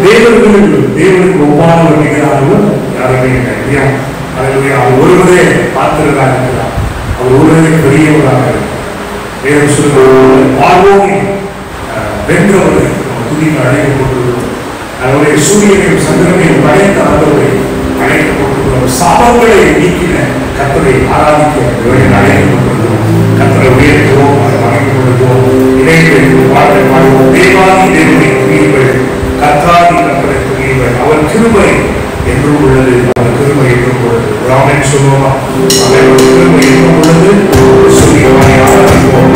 தேவனுக்கு ஒவ்வானவர் நிகரானவர் யாருமே இல்லை. அவர் ஒருவரே பார்த்திருக்கார் இருக்கிறார். அவர் ஒருவரே பெரியவராக இருக்கிறார். வேறு சொல்லுங்கள் வாழ்வோம் வென்றவரை துதிக்கு அழைக்கப்பட்டுள்ளோம். அவருடைய சூரியனையும் சந்திரனையும் படைத்த ஆண்டவரை அழைக்கப்பட்டுள்ளோம். சாபங்களை நீக்கின கர்த்தரை ஆராதிக்க அழைக்கப்பட்டுள்ளோம். கர்த்தரை உயர்த்துவோம், அழைக்கப்படுவோம். இணைகளை வாழ்வோம். தேவாதி தேவனை துணியுங்கள், கர்த்தாதி கர்த்தரை துணியுங்கள். அவர் கிருபை என்றும் உள்ளது, அவர் கிருபை என்றும் உள்ளது. ராமன் சொல்லுவோமா? அவர் கிருபை என்றும் உள்ளது. சூரியனை ஆராதிப்போம்.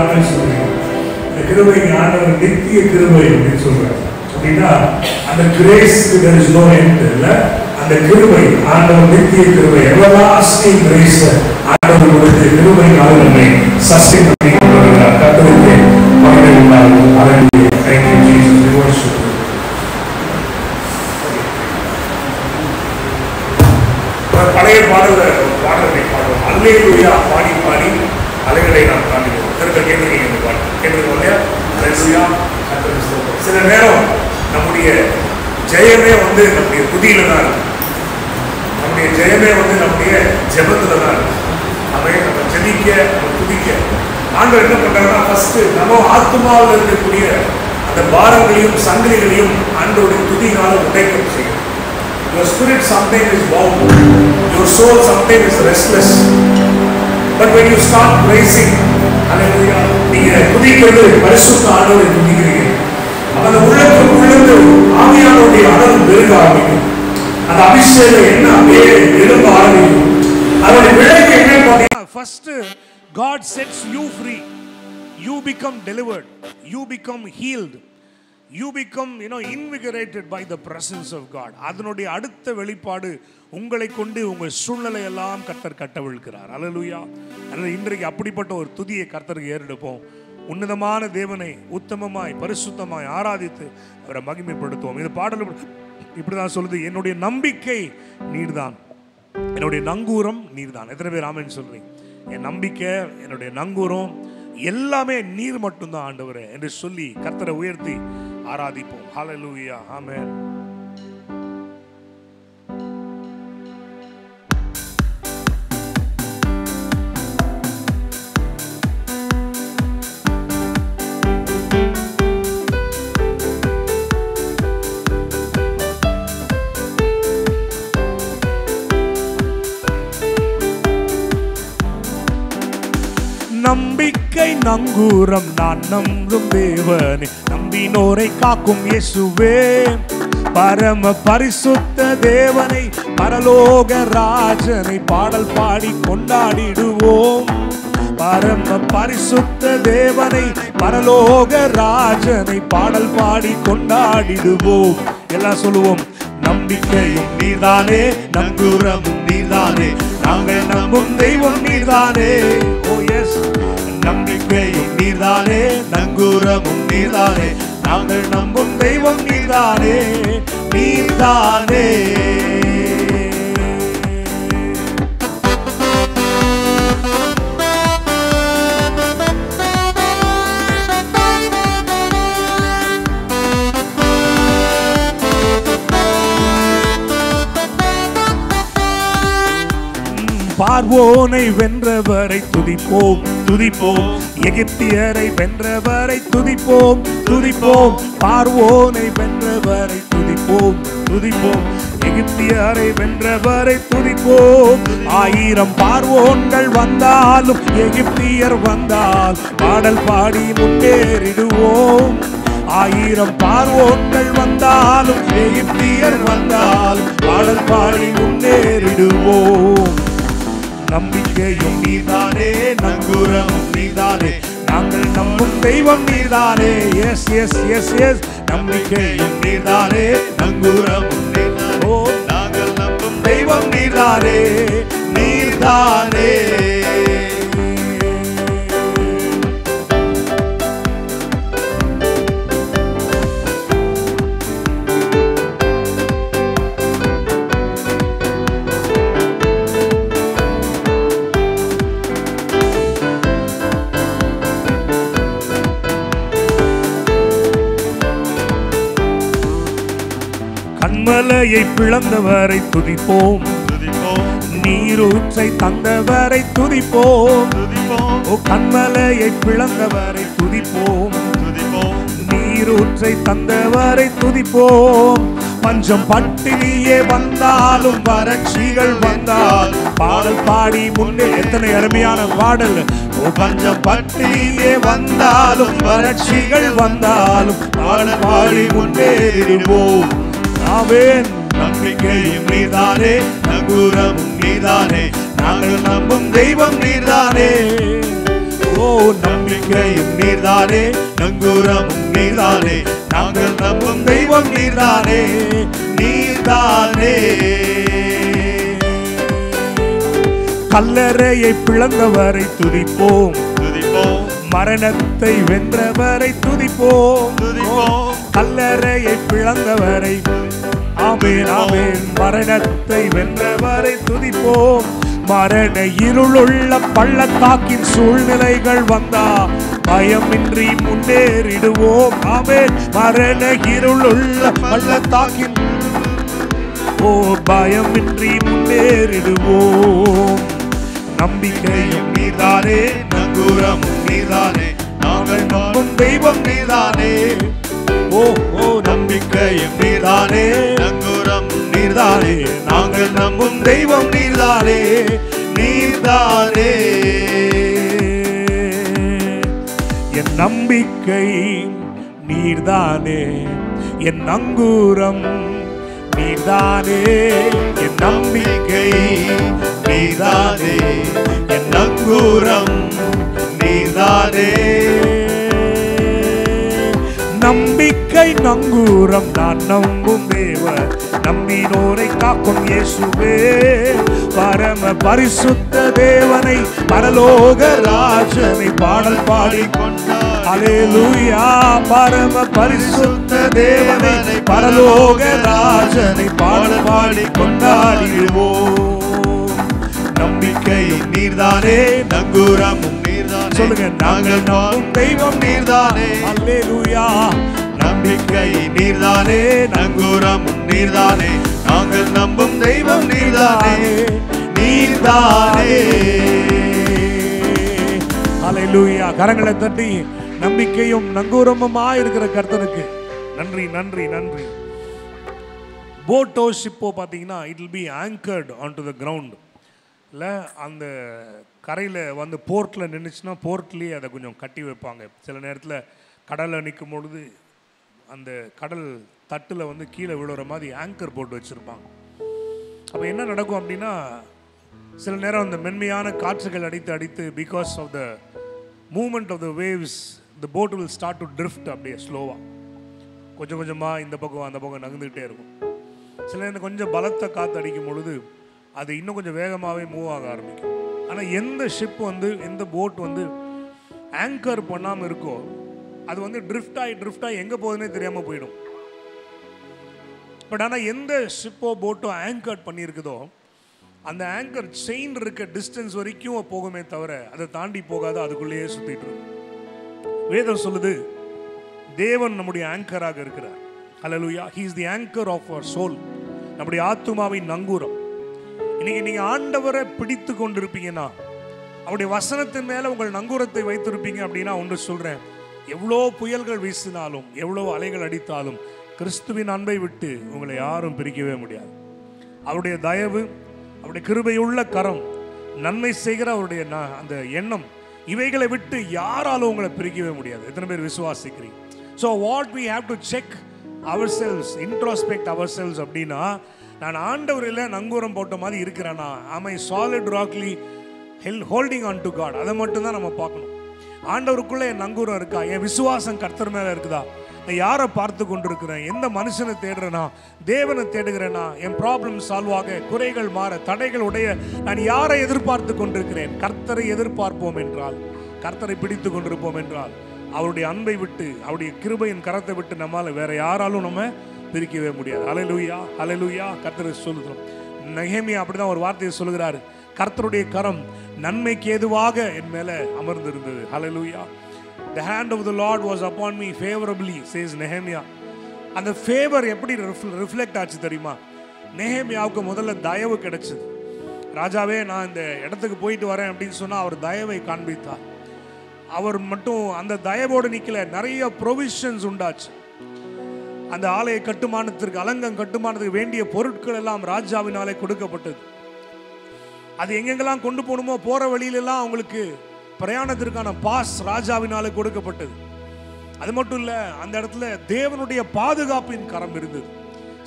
ஆமென் சொல்றீங்க. இந்த கிருபை ஆண்டவர் நித்திய கிருபை அப்படின்னு சொல்றாரு. அப்படின்னா அந்த கிரேஸ்க்கு there is no end இல்ல. அந்த கிருபை ஆண்டவர் நித்திய கிருபை everlasting grace ஆண்டவர் கொடுத்த கிருபையால் நம்மை சஸ்டெயின் பண்ணி கொண்டிருக்கிறார். கர்த்தருக்கு மகிமை உண்டாகட்டும். ஹalleluya. Thank you Jesus. We worship you. பழைய பாடலை பாடுவோம். அல்லேலூயா பாடி பாடி அலைகளை நாம் காண்கிறோம். திரும்ப கேட்குறீங்க இந்த பாட்டு கேட்குறோம் இல்லையா? அல்லேலூயா. சில நேரம் நம்முடைய ஜெயமே நம்முடைய துதியில தான் இருக்கு. நம்முடைய ஜெயமே நம்முடைய ஜெபத்துல தான் இருக்கு. அதை நம்ம ஜெபிக்க நம்ம துதிக்க ஆண்டவர் என்ன பண்றாருன்னா ஃபர்ஸ்ட் நம்ம ஆத்மாவில் இருக்கக்கூடிய அந்த பாரங்களையும் சங்கிலிகளையும் ஆண்டவருடைய துதினால உடைக்க செய்யும். Your spirit sometimes is bound, your soul sometimes is restless. But when you start praising, hallelujah, நீங்க துதிக்கிறது பரிசுத்த ஆண்டவரை துதிக்கிறீங்க. அந்த உள்ளத்துக்குள்ளே ஆவியானவருடைய அனல் பெருக ஆரம்பிக்கும். அந்த அபிஷேகம் என்ன அப்படியே எழும்ப ஆரம்பிக்கும். அதோட விளைவு என்ன பார்த்தீங்கன்னா first God sets you free. You become delivered. You become healed. You become invigorated by the presence of God. அதனுடைய அடுத்த வெளிப்பாடு உங்களை கொண்டு உங்கள் சூழ்நிலை எல்லாம் கர்த்தர் கட்டவிழ்க்கிறார். அல்லேலூயா. அதனால இன்றைக்கு அப்படிப்பட்ட ஒரு துதியை கர்த்தருக்கு ஏறெடுப்போம். உன்னதமான தேவனை உத்தமமாய் பரிசுத்தமாய் ஆராதித்து அவரை மகிமைப்படுத்துவோம். இந்த பாடல் இப்படிதான் சொல்லுது, என்னுடைய நம்பிக்கை நீர்தான், என்னுடைய நங்கூரம் நீர்தான். எத்தனை பேர் ஆமென் சொல்றீங்க? என் நம்பிக்கை, என்னுடைய நங்கூரம் எல்லாமே நீர் மட்டும்தான் ஆண்டவரே என்று சொல்லி கர்த்தரை உயர்த்தி ஆராதிப்போம். ஹல்லேலூயா. ஆமென். நம்பிக்கை நங்கூரம் நான் நம்பும் தேவனே, நம்பினோரை காக்கும் இயேசுவே, பரம பரிசுத்த தேவனை பரலோக ராஜனை பாடல் பாடி கொண்டாடிடுவோம். பரம பரிசுத்த தேவனை பரலோக ராஜனை பாடல் பாடி கொண்டாடிடுவோம். எல்லாம் சொல்லுவோம். நம்பிக்கையும் நீதானே, நங்கூரமும் நீதானே, நாங்கள் நம்பும் தெய்வம் நீதானே. ஓ எஸ். நம்பிக்கையும் நீதானே, நங்கூரமும் நீதானே, நாங்கள் நம்பும் தெய்வம் நீதானே, நீதானே. பார்வோனை வென்றவரை துதிப்போம் துதிப்போம், எகிப்தியரை வென்றவரை துதிப்போம் துதிப்போம், பார்வோனை வென்றவரை துதிப்போம் துதிப்போம், எகிப்தியரை வென்றவரை துதிப்போம். 1000 பார்வோன்கள் வந்தாலும் எகிப்தியர் வந்தால் பாடல் பாடி முன்னேறிடுவோம். 1000 பார்வோன்கள் வந்தாலும் எகிப்தியர் வந்தால் பாடல் பாடி முன்னேறிடுவோம். நம்பிக்கையும் நீதானே, நங்கூரமும் நீதானே, நாங்கள் நம்பும் தெய்வம் நீதானே. Yes yes yes yes. நம்பிக்கையும் நீதானே, நங்கூரமும் நீதானே, ஓ நாங்கள் நம்பும் தெய்வம் நீதானே, நீதானே. கண்மலையை பிளந்தவரை துதிப்போம் துதிப்போம், நீரூற்றை தந்தவரை துதிப்போம் துதிப்போம், ஓ கண்மலையை பிளந்தவரை துதிப்போம் துதிப்போம், நீரூற்றை தந்தவரை துதிப்போம். பஞ்சம் பட்டினியே வந்தாலும் வறட்சிகள் வந்தால் பாடல் பாடி முன்னே. எத்தனை அருமையான பாடல். ஓ பஞ்சம் பட்டினியே வந்தாலும் வறட்சிகள் வந்தாலும் பாடல் பாடி முன்னேறிடுவோம். ஆமென். நம்பிக்கையும் நீதானே, நங்கூரமும் நீதானே, நாங்கள் நம்பும் தெய்வம் நீதானே. ஓ நம்பி நம்பிக்கையும் நீர்தானே, நங்கூரமும் நீர்தானே, நாங்கள் நம்பும் தெய்வம் நீர்தானே, நீர்தானே. கல்லறையை பிளந்தவரை துதிப்போம், துதிப்போம், மரணத்தை வென்றவரை துதிப்போம், துதிப்போம். கல்லறையை பிளந்தவரை, ஆமென் ஆமென், மரணத்தை வென்றவரை துதிப்போம். மரண இருளுள்ள பள்ளத்தாக்கின் சூழ்நிலைகள் வந்தா பயமின்றி முன்னேறிடுவோம். ஆமென். மரண இருளுள்ள பள்ளத்தாக்கின் பயமின்றி முன்னேறிடுவோம். நம்பிக்கையும் நீர்தானே, நங்கூரமும் நீர்தானே, நாங்கள் நம்பும் தெய்வம் நீர்தானே. ஓ ஓ நம்பிக்கையும் நீர்தானே, நங்கூரமும் நீர்தானே, நாங்கள் நம்பும் தெய்வம் நீர்தானே, நீர்தானே. என் நம்பிக்கை நீர்தானே, என் நங்கூரம் நீர்தானே, என் நம்பிக்கை நீர்தானே, என் நங்கூரம் நீர்தானே. நம்பிக்கை நங்கூரம் நான் நம்பும் தேவன், நம்பினோரை காக்கும் இயேசுவே, பரம பரிசுத்த தேவனை பரலோக ராஜனை பாடல் பாடிக்கொண்டார். அல்லேலூயா. பரம பரிசுத்த தேவனை பரலோக ராஜனை பாடல் பாடிக்கொண்டாடிடுவோம். நம்பிக்கையும் நீர்தானே, நங்கூரமும் நீர்தானே, சொல்லுங்க, நாங்கள் நம்பும் தெய்வம் நீர்தானே. அல்லேலூயா. நம்பிக்கை நீர்தானே, நங்கூரமும் நீர்தானே, நாங்கள் நம்பும் தெய்வம் நீர்தானே, நீர்தானே. அல்லேலூயா. கரங்களை தட்டி நம்பிக்கையும் நங்கூரமுமா இருக்கிற கர்த்தருக்கு நன்றி நன்றி நன்றி. போட்டோ ஷிப்போ பார்த்தீங்கன்னா it will be anchored on to the ground. இல்லை, அந்த கரையில் வந்து போர்ட்டில் நின்றுச்சுன்னா போர்ட்லேயே அதை கொஞ்சம் கட்டி வைப்பாங்க. சில நேரத்தில் கடலில் நிற்கும் பொழுது அந்த கடல் தட்டில் வந்து கீழே விழுற மாதிரி ஆங்கர் போட்டு வச்சுருப்பாங்க. அப்போ என்ன நடக்கும் அப்படின்னா, சில நேரம் அந்த மென்மையான காற்றுகள் அடித்து அடித்து because of the moment of the waves the boat will start to drift. அப்படியே ஸ்லோவாக கொஞ்சம் கொஞ்சமாக இந்த பக்கம் அந்த பக்கம் நகர்ந்துக்கிட்டே இருக்கும். சில நேரம் கொஞ்சம் பலத்த காற்று அடிக்கும் பொழுது அது இன்னும் கொஞ்சம் வேகமாகவே மூவ் ஆக ஆரம்பிக்கும். ஆனால் எந்த ஷிப் வந்து எந்த போட் வந்து ஆங்கர் பண்ணாமல் இருக்கோ அது வந்து ட்ரிஃப்ட் ஆகி எங்கே போகுதுன்னே தெரியாமல் போயிடும். பட் ஆனால் எந்த ஷிப்போ போட்டோ ஆங்கர் பண்ணியிருக்குதோ அந்த ஆங்கர் செயின் இருக்க டிஸ்டன்ஸ் வரைக்கும் போகுமே தவிர அதை தாண்டி போகாத, அதுக்குள்ளேயே சுற்றிட்டு இருக்கும். வேதம் சொல்லுது, தேவன் நம்முடைய ஆங்கராக இருக்கிறார். Hallelujah. He is the anchor of our soul. நம்முடைய ஆத்துமாவின் நங்கூரம். இன்னைக்கு நீங்க ஆண்டவரை பிடித்து கொண்டிருப்பீங்கன்னா, அவருடைய வசனத்தின் மேல உங்கள் நங்கூரத்தை வைத்திருப்பீங்க அப்படின்னா ஒன்று சொல்றேன், எவ்வளோ புயல்கள் வீசினாலும் எவ்வளோ அலைகள் அடித்தாலும் கிறிஸ்துவின் அன்பை விட்டு உங்களை யாரும் பிரிக்கவே முடியாது. அவருடைய தயவு, அவருடைய கிருபையுள்ள கரம், நன்மை செய்கிற அவருடைய அந்த எண்ணம், இவைகளை விட்டு யாராலும் உங்களை பிரிக்கவே முடியாது. எத்தனை பேர் விசுவாசிக்கிறீங்க? So what we have to check our selves, introspect our selves அப்படின்னா, நான் ஆண்டவரில் நங்கூரம் போட்ட மாதிரி இருக்கிறேன்னா, am I solid rockly holding on to God, அதை மட்டும்தான் நம்ம பார்க்கணும். ஆண்டவருக்குள்ளே என் நங்கூரம் இருக்கா? என் விசுவாசம் கர்த்தர் மேலே இருக்குதா? நான் யாரை பார்த்து கொண்டிருக்கிறேன்? எந்த மனுஷனை தேடுறேனா? தேவனை தேடுகிறேனா? என் ப்ராப்ளம் சால்வ் ஆக, குறைகள் மாற, தடைகள் உடைய நான் யாரை எதிர்பார்த்து கொண்டிருக்கிறேன்? கர்த்தரை எதிர்பார்ப்போம் என்றால், கர்த்தரை பிடித்து கொண்டிருப்போம் என்றால், அவருடைய அன்பை விட்டு, அவருடைய கிருபையின் கரத்தை விட்டு நம்மால் வேற யாராலும் நம்ம பிரிக்கவே முடியாது. ஹல்லேலூயா, ஹல்லேலூயா. கர்த்தரை சொல்லுகிறோம். நெகேமியா அப்படிதான் ஒரு வார்த்தையை சொல்லுகிறாரு, கர்த்தருடைய கரம் நன்மைக்கு ஏதுவாக என் மேலே அமர்ந்திருந்தது. ஹல்லேலூயா. The hand of the Lord was upon me favorably, says Nehemiah. அந்த ஃபேவர் எப்படி ரிஃப்ளெக்ட் ஆச்சு தெரியுமா? நெஹேமியாவுக்கு முதல்ல தயவு கிடைச்சது. ராஜாவே, நான் இந்த இடத்துக்கு போயிட்டு வரேன் அப்படின்னு சொன்னால் அவர் தயவை காண்பித்தார். அவர் மட்டும் அந்த தயவோடு நிற்கல, நிறைய ப்ரொவிஷன்ஸ் உண்டாச்சு. அந்த ஆலய கட்டுமானத்திற்கு, அலங்கம் கட்டுமானத்துக்கு வேண்டிய பொருட்கள் எல்லாம் ராஜாவினாலே கொடுக்கப்பட்டது. அது எங்கெங்கெல்லாம் கொண்டு போகணுமோ போகிற வழியிலெல்லாம் அவங்களுக்கு பிரயாணத்திற்கான பாஸ் ராஜாவினாலே கொடுக்கப்பட்டது. அது மட்டும் இல்லை, அந்த இடத்துல தேவனுடைய பாதுகாப்பின் கரம் இருந்தது.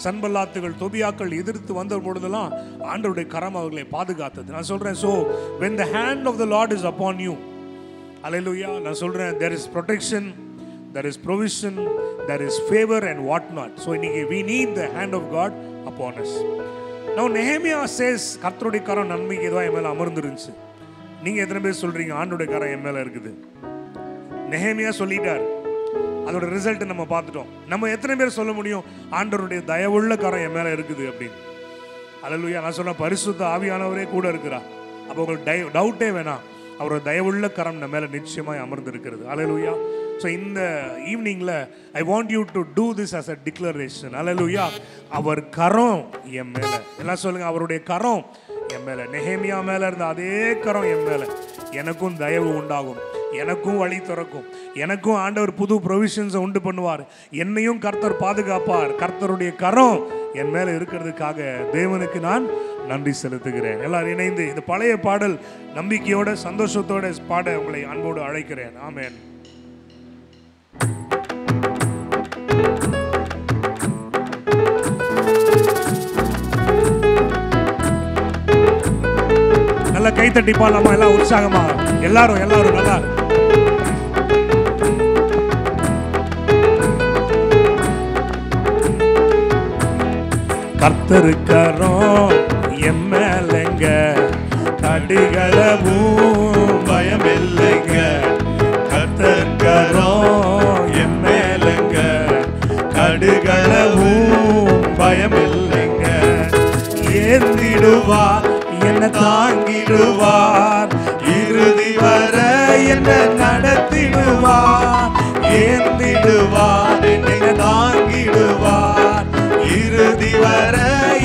சன்பல்லாத்துகள், தொபியாக்கள் எதிர்த்து வந்த பொழுதெல்லாம் ஆண்டவருடைய கரம் அவர்களை பாதுகாத்தது. நான் சொல்றேன், so when the hand of the Lord is upon you, அல்லேலூயா. நான் சொல்றேன், there is protection, there is provision, there is favor and what not. So இன்னைக்கு we need the hand of God upon us. Now Nehemiah says, கர்த்தருடைய கரம் நன்மைக்கு ஏதோ என் மேல அமர்ந்துருந்துச்சு. நீங்க எத்தனை பேர் சொல்றீங்க ஆண்டவருடைய கரம் என் மேல இருக்குது? நெஹேமியா சொல்லிட்டார், அதோட ரிசல்ட் நம்ம பார்த்துட்டோம். நம்ம எத்தனை பேர் சொல்ல முடியும் ஆண்டவருடைய தயவுள்ள கரம் என் மேல இருக்குது அப்படின்னு? அல்லேலூயா. நான் சொன்ன பரிசுத்த ஆவியானவரே கூட இருக்கிறார். அப்போ உங்களுக்கு டவுட்டே வேணாம், அவரோட தயவுள்ள கரம் நம்ம மேல நிச்சயமாய் அமர்ந்து இருக்கிறது. அல்லேலூயா. ஸோ இந்த ஈவினிங்ல I want you to do this as a declaration. Alleluia. அவர் கரம் என் மேல, எல்லாம் சொல்லுங்க, அவருடைய கரம் என் மேல. நெஹேமியா மேல இருந்த அதே கரம் என் மேல. எனக்கும் தயவு உண்டாகும், எனக்கும் வழி திறக்கும், எனக்கும் ஆண்டவர் புது ப்ரொவிஷன்ஸை உண்டு பண்ணுவார், என்னையும் கர்த்தர் பாதுகாப்பார். கர்த்தருடைய கரம் என் மேல இருக்கிறதுக்காக தேவனுக்கு நான் நன்றி செலுத்துகிறேன். எல்லாரும் இணைந்து இந்த பழைய பாடல் நம்பிக்கையோட சந்தோஷத்தோட பாட உங்களை அன்போடு அழைக்கிறேன். ஆமென். நல்லா கை தட்டி பாடலாமா? எல்லாம் உற்சாகமா, எல்லாரும் நல்லா. கர்த்தரு கரம் என் மேலங்க, கடுகளவும் பயம் இல்லைங்க. கர்த்தரு கரம் என் மேலங்க, கடுகளவும் பயம் இல்லைங்க. ஏந்திடுவார், என்ன தாங்கிடுவார், இறுதி வர என்ன நடத்திடுவார். ஏந்திடுவார், என்ன தாங்கிடுவார், இறுதி வர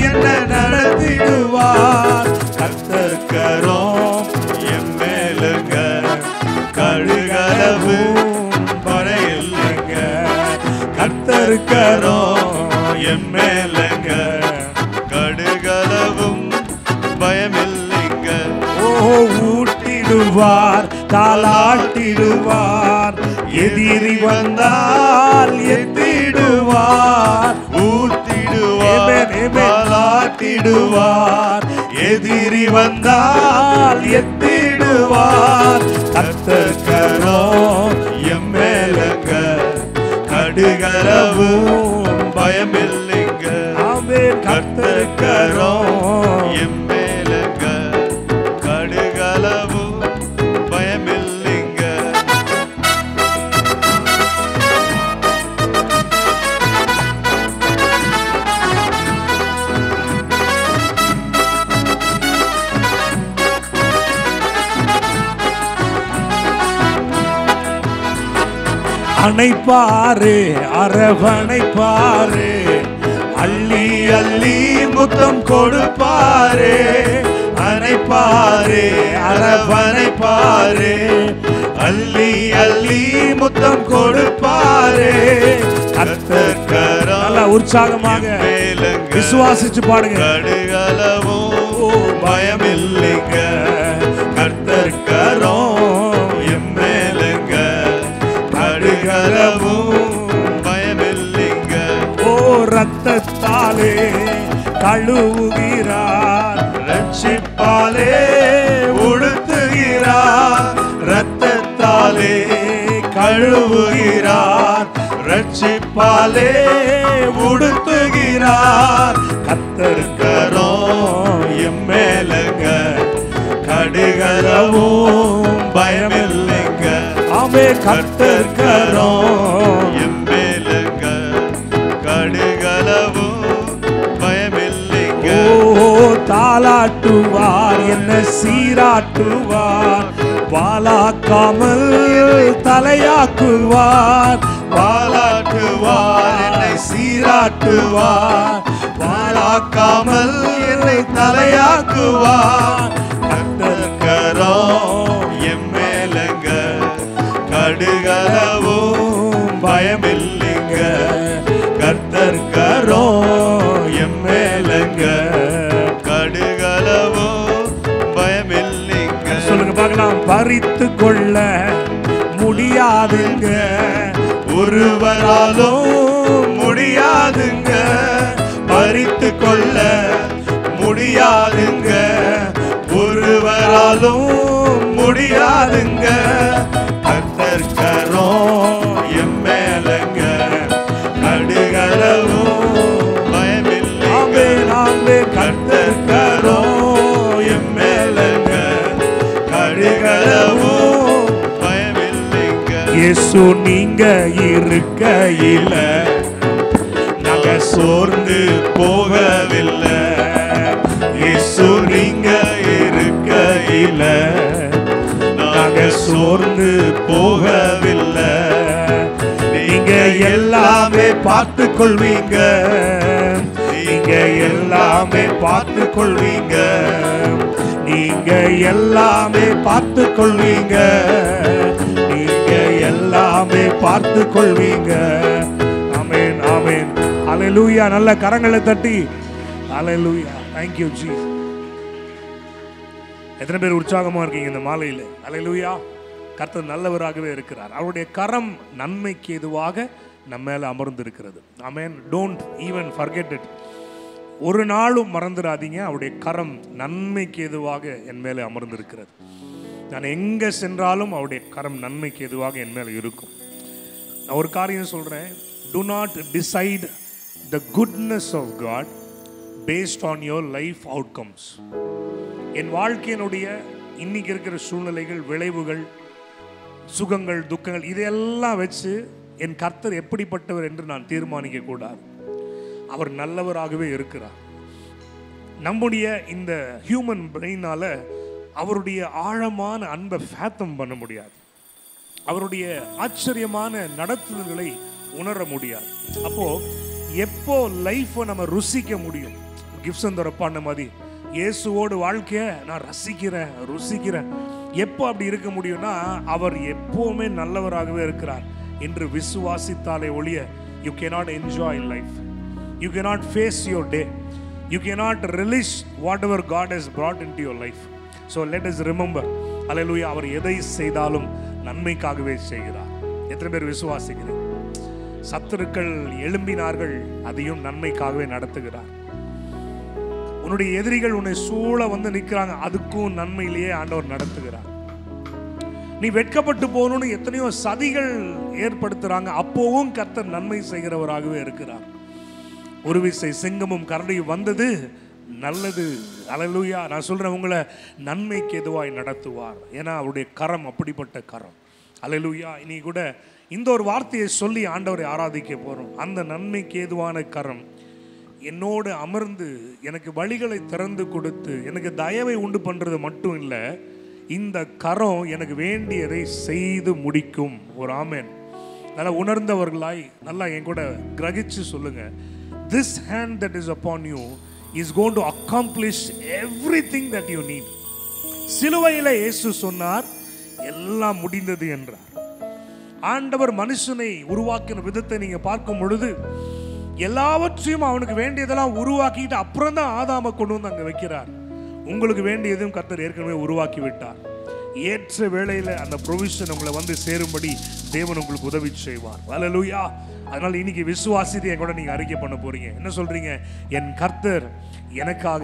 என்ன நடத்திடுவார். கர்த்தர் கரம் என் மேலுங்க, கடுகளவும் படையில்லைங்க. கர்த்தர் கரம் என் மேலுங்க, கடுகளவும் பயமில்லைங்க. ஓ ஊட்டிடுவார், தாளாட்டிடுவார், எதிரி வந்தால் எத்திடுவார். ஊட்டிடுவார், தாளாட்டிடுவார், எதிரி வந்தால் எத்திடுவார். கர்த்தர் கரம் என் மேலங்க, கடுகளவும் பயமில்லைங்க. ஆமென். கர்த்தர் கரம் என் மேலங்க, கடுகளவும் பயமில்லைங்க. அணைப்பாரு, அரவணைப்பாரு, அள்ளி அள்ளி முத்தம் கொடுப்பாரு. அணைப்பாரு, அரவணைப்பாரு, அள்ளி அள்ளி முத்தம் கொடுப்பாரு. கர்த்தர் கரம் நல்லா உற்சாகமாக விசுவாசிச்சு பாடுங்க. கடுகளவும் பயமில்லைங்க. கர்த்தர் கரம் என் மேலங்க, கடுகளவும் பயமில்லைங்க. ஓ ரத்தத்தாலே கழுவுகிறார், ரட்சிப்பாலே உடுத்துகிறார். ரத்தத்தாலே கழுவுகிறார், ரட்சிப்பாலே உடுத்துகிறார். கர்த்தர் கரம் என் மேலங்க, கடுகளவும் பயமில்லைங்க. ஆமென். கர்த்தர் கரம் என் மேலங்க, கடுகளவும் பயமில்லைங்க. ஓ தாளாட்டுவார், என்ன சீராட்டுவார், பாலாக்காமல் தலையாக்குவார். பாலாட்டுவார், என்னை சீராட்டுவார், பாலாக்காமல் என்னை தலையாக்குவார். கர்த்தர் கரம் என் மேலங்க, கடுகளவும் பயமில்லைங்க. கர்த்தர் கரம் என் மேலங்க, கடுகளவும் பயமில்லைங்க. சொல்லுங்க பார்க்கலாம். பறித்து கொள்ள முடியாதுங்க, ஒருவராலும் முடியாதுங்க. பறித்து கொள்ள முடியாதுங்க, ஒருவராலும் முடியாதுங்க. இயேசு நீங்க இருக்கையில நாங்க சோர்ந்து போகவில்லை. இயேசு நீங்க இருக்கையில நாங்க சோர்ந்து போகவில்லை. நீங்க எல்லாமே பார்த்து கொள்வீங்க, நீங்க எல்லாமே பார்த்து கொள்வீங்க, நீங்க எல்லாமே பார்த்து கொள்வீங்க, நீங்க எல்லாமே பார்த்து கொள்வீங்க. ஆமென் ஆமென். அல்லேலூயா. நல்ல கரங்களை தட்டி அல்லேலூயா. Thank you Jesus. எத்தனை பேர் உற்சாகமா இருக்கீங்க இந்த மாலையில்? அல்லேலூயா. கர்த்தர் நல்லவராகவே இருக்கிறார். அவருடைய கரம் நன்மைக்கு எதுவாக நம்ம மேல அமர்ந்து இருக்கிறது. Amen. Don't even forget it. ஒரு நாளும் மறந்துடாதீங்க, அவருடைய கரம் நன்மைக்கு எதுவாக என் மேலே அமர்ந்திருக்கிறது. நான் எங்கே சென்றாலும் அவருடைய கரம் நன்மைக்கு எதுவாக என் மேலே இருக்கும். நான் ஒரு காரியம் சொல்கிறேன். do not decide the goodness of God based on your life outcomes. என் வாழ்க்கையினுடைய இன்னைக்கு இருக்கிற சூழ்நிலைகள், விளைவுகள், சுகங்கள், துக்கங்கள் இதையெல்லாம் வச்சு என் கர்த்தர் எப்படிப்பட்டவர் என்று நான் தீர்மானிக்க கூடாது. அவர் நல்லவராகவே இருக்கிறார். நம்முடைய இந்த ஹியூமன் பிரெயினால அவருடைய ஆழமான அன்பை ஃபேத்தம் பண்ண முடியாது. அவருடைய ஆச்சரியமான நடத்துதல்களை உணர முடியாது. அப்போ எப்போ லைஃப்பை நம்ம ருசிக்க முடியும்? கிப்சன் தரப்பான மாதிரி இயேசுவோடு வாழ்க்கையை நான் ரசிக்கிறேன் ருசிக்கிறேன். எப்போ அப்படி இருக்க முடியும்னா, அவர் எப்போவுமே நல்லவராகவே இருக்கிறார் என்று விசுவாசித்தாலே ஒழிய you cannot enjoy life. You cannot face your day. You cannot relish whatever God has brought into your life. So let us remember, hallelujah, அவர் எதை செய்தாலும் நன்மைக்காகவே செய்கிறார். எத்தனை பேர் விசுவாசிக்கிறீங்க? சத்துருக்கள் எழும்பினார்கள், அதையும் நன்மைக்காகவே நடத்துகிறார். உன்னுடைய எதிரிகள் உன்னை சூழ வந்து நிற்கிறாங்க, அதுக்கும் நன்மையிலேயே ஆண்டவர் நடத்துகிறார். நீ வெட்கப்பட்டு போகணும்னு எத்தனையோ சதிகள் ஏற்படுத்துறாங்க, அப்போவும் கர்த்தர் நன்மை செய்கிறவராகவே இருக்கிறார். ஒரு விசை சிங்கமும் கரடியும் வந்தது நல்லது. அல்லேலூயா. நான் சொல்றேன், உங்களை நன்மைக்கு எதுவாய் நடத்துவார். ஏன்னா அவருடைய கரம் அப்படிப்பட்ட கரம். அல்லேலூயா. இனி கூட இந்த ஒரு வார்த்தையை சொல்லி ஆண்டவரை ஆராதிக்க போறோம். அந்த நன்மைக்கு ஏதுவான கரம் என்னோடு அமர்ந்து எனக்கு வழிகளை திறந்து கொடுத்து எனக்கு தயவை உண்டு பண்றது மட்டும் இல்லை, இந்த கரம் எனக்கு வேண்டியதை செய்து முடிக்கும். ஒரு ஆமென். நல்லா உணர்ந்தவர்களாய் நல்லா என் கூட கிரகிச்சு சொல்லுங்க. This hand that is upon you is going to accomplish everything that you need. சிலுவையிலே இயேசு சொன்னார், எல்லாம் முடிந்தது என்றார். ஆண்டவர் மனுஷனை உருவாக்கின விதத்தை நீங்க பார்க்கும் பொழுது எல்லாவற்றையும் அவனுக்கு வேண்டியதெல்லாம் உருவாக்கிட்டு அப்புறம் தான் ஆதாமை கொண்டு வந்து அங்க வைக்கிறார். உங்களுக்கு வேண்டியதும் கர்த்தர் ஏற்கனவே உருவாக்கி விட்டார். ஏற்ற வேளையில அந்த ப்ரொவிஷன் உங்களை வந்து சேரும்படி தேவன் உங்களுக்கு உதவி செய்வார். அல்லேலூயா. அதனால இன்னைக்கு விசுவாசித்தை கூட நீங்க அறிக்கை பண்ண போறீங்க. என்ன சொல்றீங்க? என் கர்த்தர் எனக்காக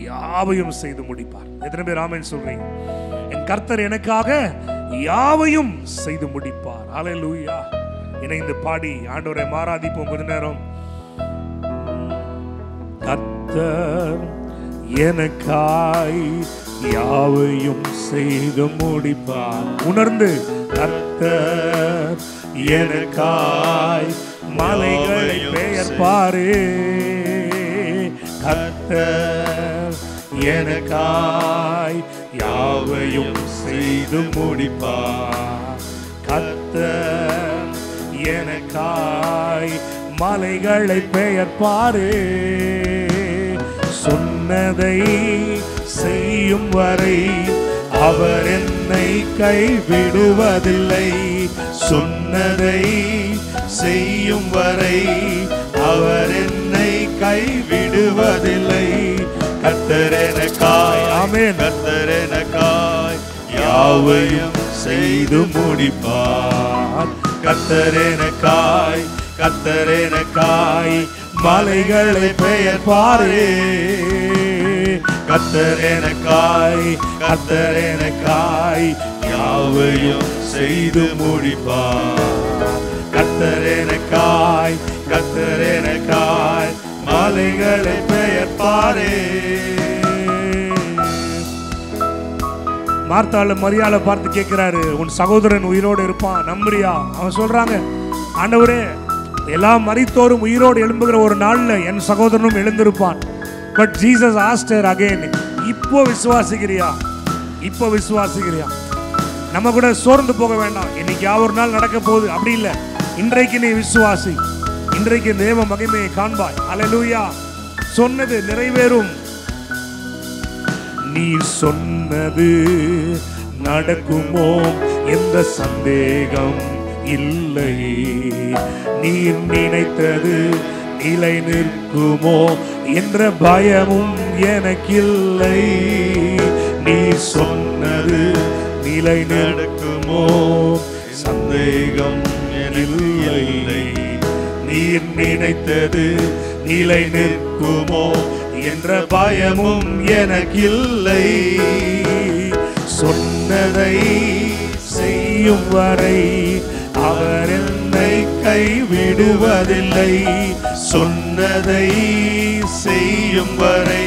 யாவையும் செய்து முடிப்பார். எத்தனை பேர் ஆமென் சொல்றீங்க? என் கர்த்தர் எனக்காக யாவையும் செய்து முடிப்பார். அல்லேலூயா. இணைந்து பாடி ஆண்டவரை ஆராதிப்போம் கொஞ்ச நேரம். கர்த்தர் எனக்காய் யாவையும் செய்து முடிப்பார். உணர்ந்து கர்த்தர் எனக்காய் மலைகளை பெயர்ப்பாரே. கர்த்தர் எனக்காய் யாவையும் செய்து முடிப்பார். கர்த்தர் எனக்காய் மலைகளை பெயர்ப்பாரே. சொன்னதை செய்யும் வரை அவர் என்னை கைவிடுவதில்லை. சொன்னதை செய்யும் வரை அவர் என்னை கைவிடுவதில்லை. கர்த்தர் எனக்காய், ஆமென், கர்த்தர் எனக்காய் யாவையும் செய்து முடிப்பார். கர்த்தர் எனக்காய், கர்த்தர் எனக்காய் மலைகளை பெயர்ப்பாரே. கர்த்தர் எனக்காய், கர்த்தர் எனக்காய் யாவையும் செய்து முடிப்பார். கர்த்தர் எனக்காய், கர்த்தர் எனக்காய் மலைகளை பெயர்ப்பாரே. மார்த்தாள மரியாதை பார்த்து கேட்கிறாரு, உன் சகோதரன் உயிரோடு இருப்பான், நம்புறியா? அவன் சொல்றாங்க, ஆண்டவரே, எல்லாம் மரித்தோரும் உயிரோடு எழும்புகிற ஒரு நாள்ல என் சகோதரனும் எழுந்திருப்பான். But Jesus asked her again, இப்போ விசுவாசிக்கிறியா? இப்போ விசுவாசிக்கிறியா? நம்ம கூட சோர்ந்து போக வேண்டாம், இன்னைக்கு ஒரு நாள் நடக்க போகுது, அப்படி இல்லை. இன்றைக்கு நீ விசுவாசி, இன்றைக்கு தேவ மகிமையை காண்பாய். அல்லேலூயா. சொன்னது நிறைவேறும். நீ சொன்னது நடக்குமோ எந்த சந்தேகம் இல்லை, நீ நினைத்தது நிலை நிற்குமோ என்ற பயமும் எனக்கில்லை. நீ சொன்னது நிலை நடக்குமோ சந்தேகம் இல்லை, நீ நினைத்தது நிலை நிற்குமோ என்ற பயமும் எனக்கில்லை. சொன்னதை செய்யும் வரை அவர் என்னை கைவிடுவதில்லை. சொன்னதை செய்யும் வரை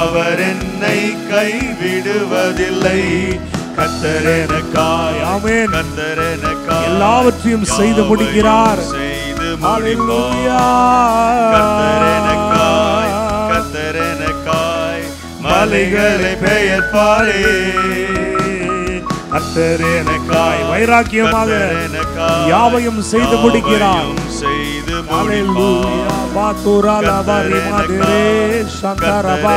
அவர் என்னை கைவிடுவதில்லை. கர்த்தர் எனக்காய், ஆமென், கர்த்தர் எனக்காய் எல்லாவற்றையும் செய்து முடிக்கிறார். ஹல்லேலூயா. கர்த்தர் எனக்காய், கர்த்தர் எனக்காய் மலைகளை பெயர்ப்பாரே. கர்த்தர் எனக்காய் வைராக்கியமாக யாவையும் செய்து முடிக்கிறார். ஹல்லேலூயா. பாத்துராலா பரிமாதரே சந்தரபா.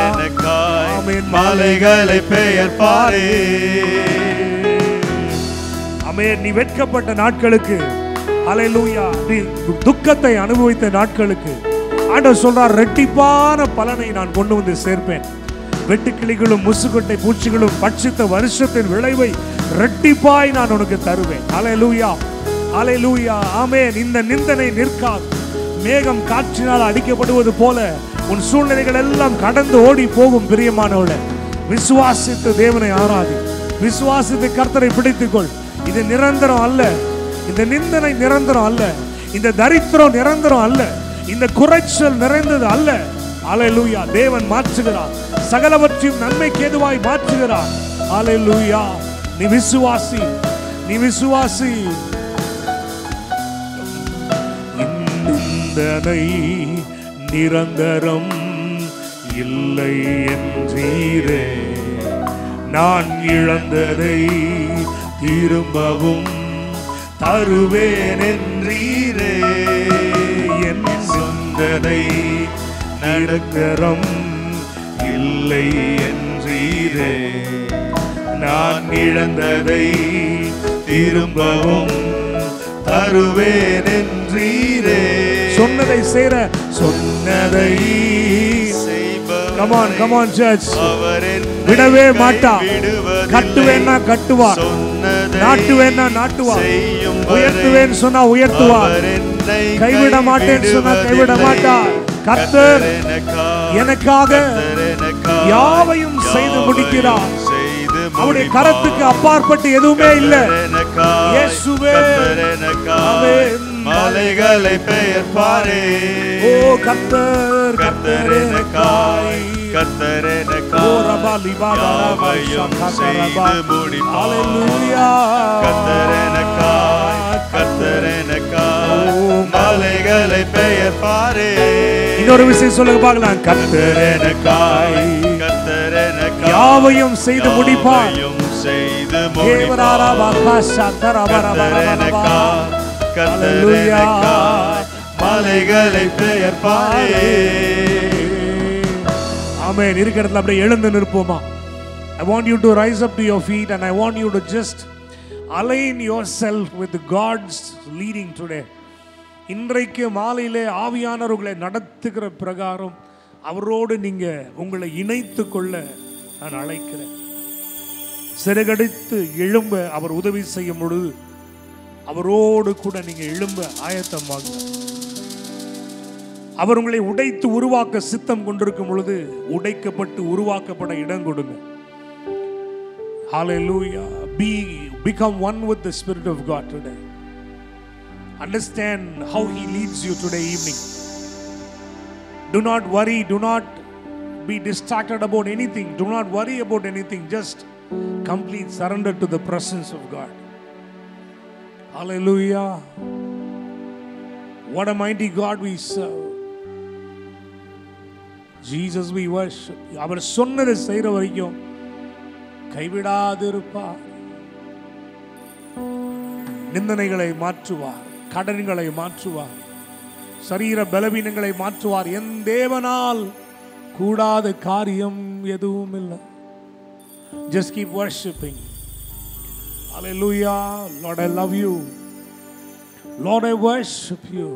ஆமென். மலைகளை பெயர்ப்பாரே. ஆமென். நீ வெட்கப்பட்ட நாட்களுக்கு, ஹல்லேலூயா, நீ துக்கத்தை அனுபவித்த நாட்களுக்கு ஆண்டவர் சொல்றார், ரெட்டிப்பான பலனை நான் கொண்டு வந்து சேர்ப்பேன். வெட்டுக்கிளிகளும் முசுக்கொட்டை பூச்சிகளும் பட்சித்த வருஷத்தின் விளைவை ரெட்டிப்பாய் நான் உனக்கு தருவேன். ஹல்லேலூயா, ஹல்லேலூயா. ஆமென். இந்த நிந்தனை நிற்காது. மேகம் காற்றினால் அடிக்கப்படுவது போல உன் சூழ்நிலைகள் எல்லாம் கடந்து ஓடி போகும். பிரியமானவளே, விசுவாசித்து தேவனை ஆராதி, விசுவாசித்து கர்த்தரை பிடித்துக்கொள். இது நிரந்தரம் அல்ல, இந்த நிந்தனை நிரந்தரம் அல்ல, இந்த தரித்திரம் நிரந்தரம் அல்ல, இந்த குறைச்சல் நிறைந்தது அல்ல. ஹல்லேலூயா. தேவன் மாற்றுகிறார், சகலவற்றையும் நன்மைக்கு ஏதுவாய் மாற்றுகிறார். ஹல்லேலூயா. நீ விசுவாசி, நீ விசுவாசி. நிந்தனை நிரந்தரம் இல்லை என்றீரே, நான் இழந்ததை திரும்பவும் தருவேன் என்றீரே. என் சிந்தனை நடக்கரம் இல்லை என்றீரே, நான் இழந்ததை திரும்பவும் தருவேன் என்றீரே. சொன்னதை சேர, சொன்னதை come on, come on church, விடவே மாட்டா. கட்டுவேன்னா கட்டுவார், நாட்டுவேன்னா நாட்டுவார், உயர்த்துவேன் சொன்னா உயர்த்துவார், கைவிட மாட்டேன்னு சொன்னா கைவிட மாட்டார். கர்த்தர் எனக்காக யாவையும் செய்து முடிக்கிறார். அவருடைய கரத்துக்கு அப்பாற்பட்டு எதுவுமே இல்லை. இயேசுவே, ஆமென். மலைகளை பெயர்ப்பாரே. ஓ கர்த்தர், கர்த்தர் எனக்காய், கர்த்தர் எனக்காய் யாவையும் செய்து முடிப்பார். ஹல்லேலூயா. கர்த்தர் எனக்காய், கர்த்தர் எனக்காய் மலைகளை பெயர்ப்பாரே. இன்னொரு விஷயம் சொல்லுங்க பார்க்கலாம். கர்த்தர் எனக்காய், கர்த்தர் எனக்காய் யாவையும் செய்து முடிப்பார். செய்து முடிப்பார். கர்த்தர் எனக்காய் மலைகளை பெயர்ப்பாரே. ஆமென். இருக்கிற இடத்துல அப்படியே எழுந்து நிற்போமா? I want you to rise up to your feet and I want you to just align yourself with God's leading today. இன்றைக்கு மாலையிலே ஆவியானவர்களை நடத்துகிற பிரகாரம் அவரோடு நீங்க உங்களை இணைத்து கொள்ள நான் அழைக்கிறேன். சிறகடித்து எழும்ப அவர் உதவி செய்யும் பொழுது அவரோடு கூட நீங்க எழும்ப ஆயத்தமாக. அவர் உங்களை உடைத்து உருவாக்க சித்தம் கொண்டிருக்கும் பொழுது உடைக்கப்பட்டு உருவாக்கப்பட இடம் கொடுங்க. Hallelujah. Become one with the Spirit of God today. Understand how He leads you today evening. Do not worry. Do not be distracted about anything. Do not worry about anything. Just Complete surrender to the presence of God. Hallelujah. What a mighty God we serve. Jesus, we worship you. அவர் சொன்னதை செய்கிற வரைக்கும் கைவிடாதிருப்பார். நிந்தனைகளை மாற்றுவார், கடன்களை மாற்றுவார், சரீர பலவீனங்களை மாற்றுவார். என் தேவனால் கூடாத காரியம் எதுவும் இல்லை. Just keep worshiping. Hallelujah. Lord, I love you. Lord, I worship you.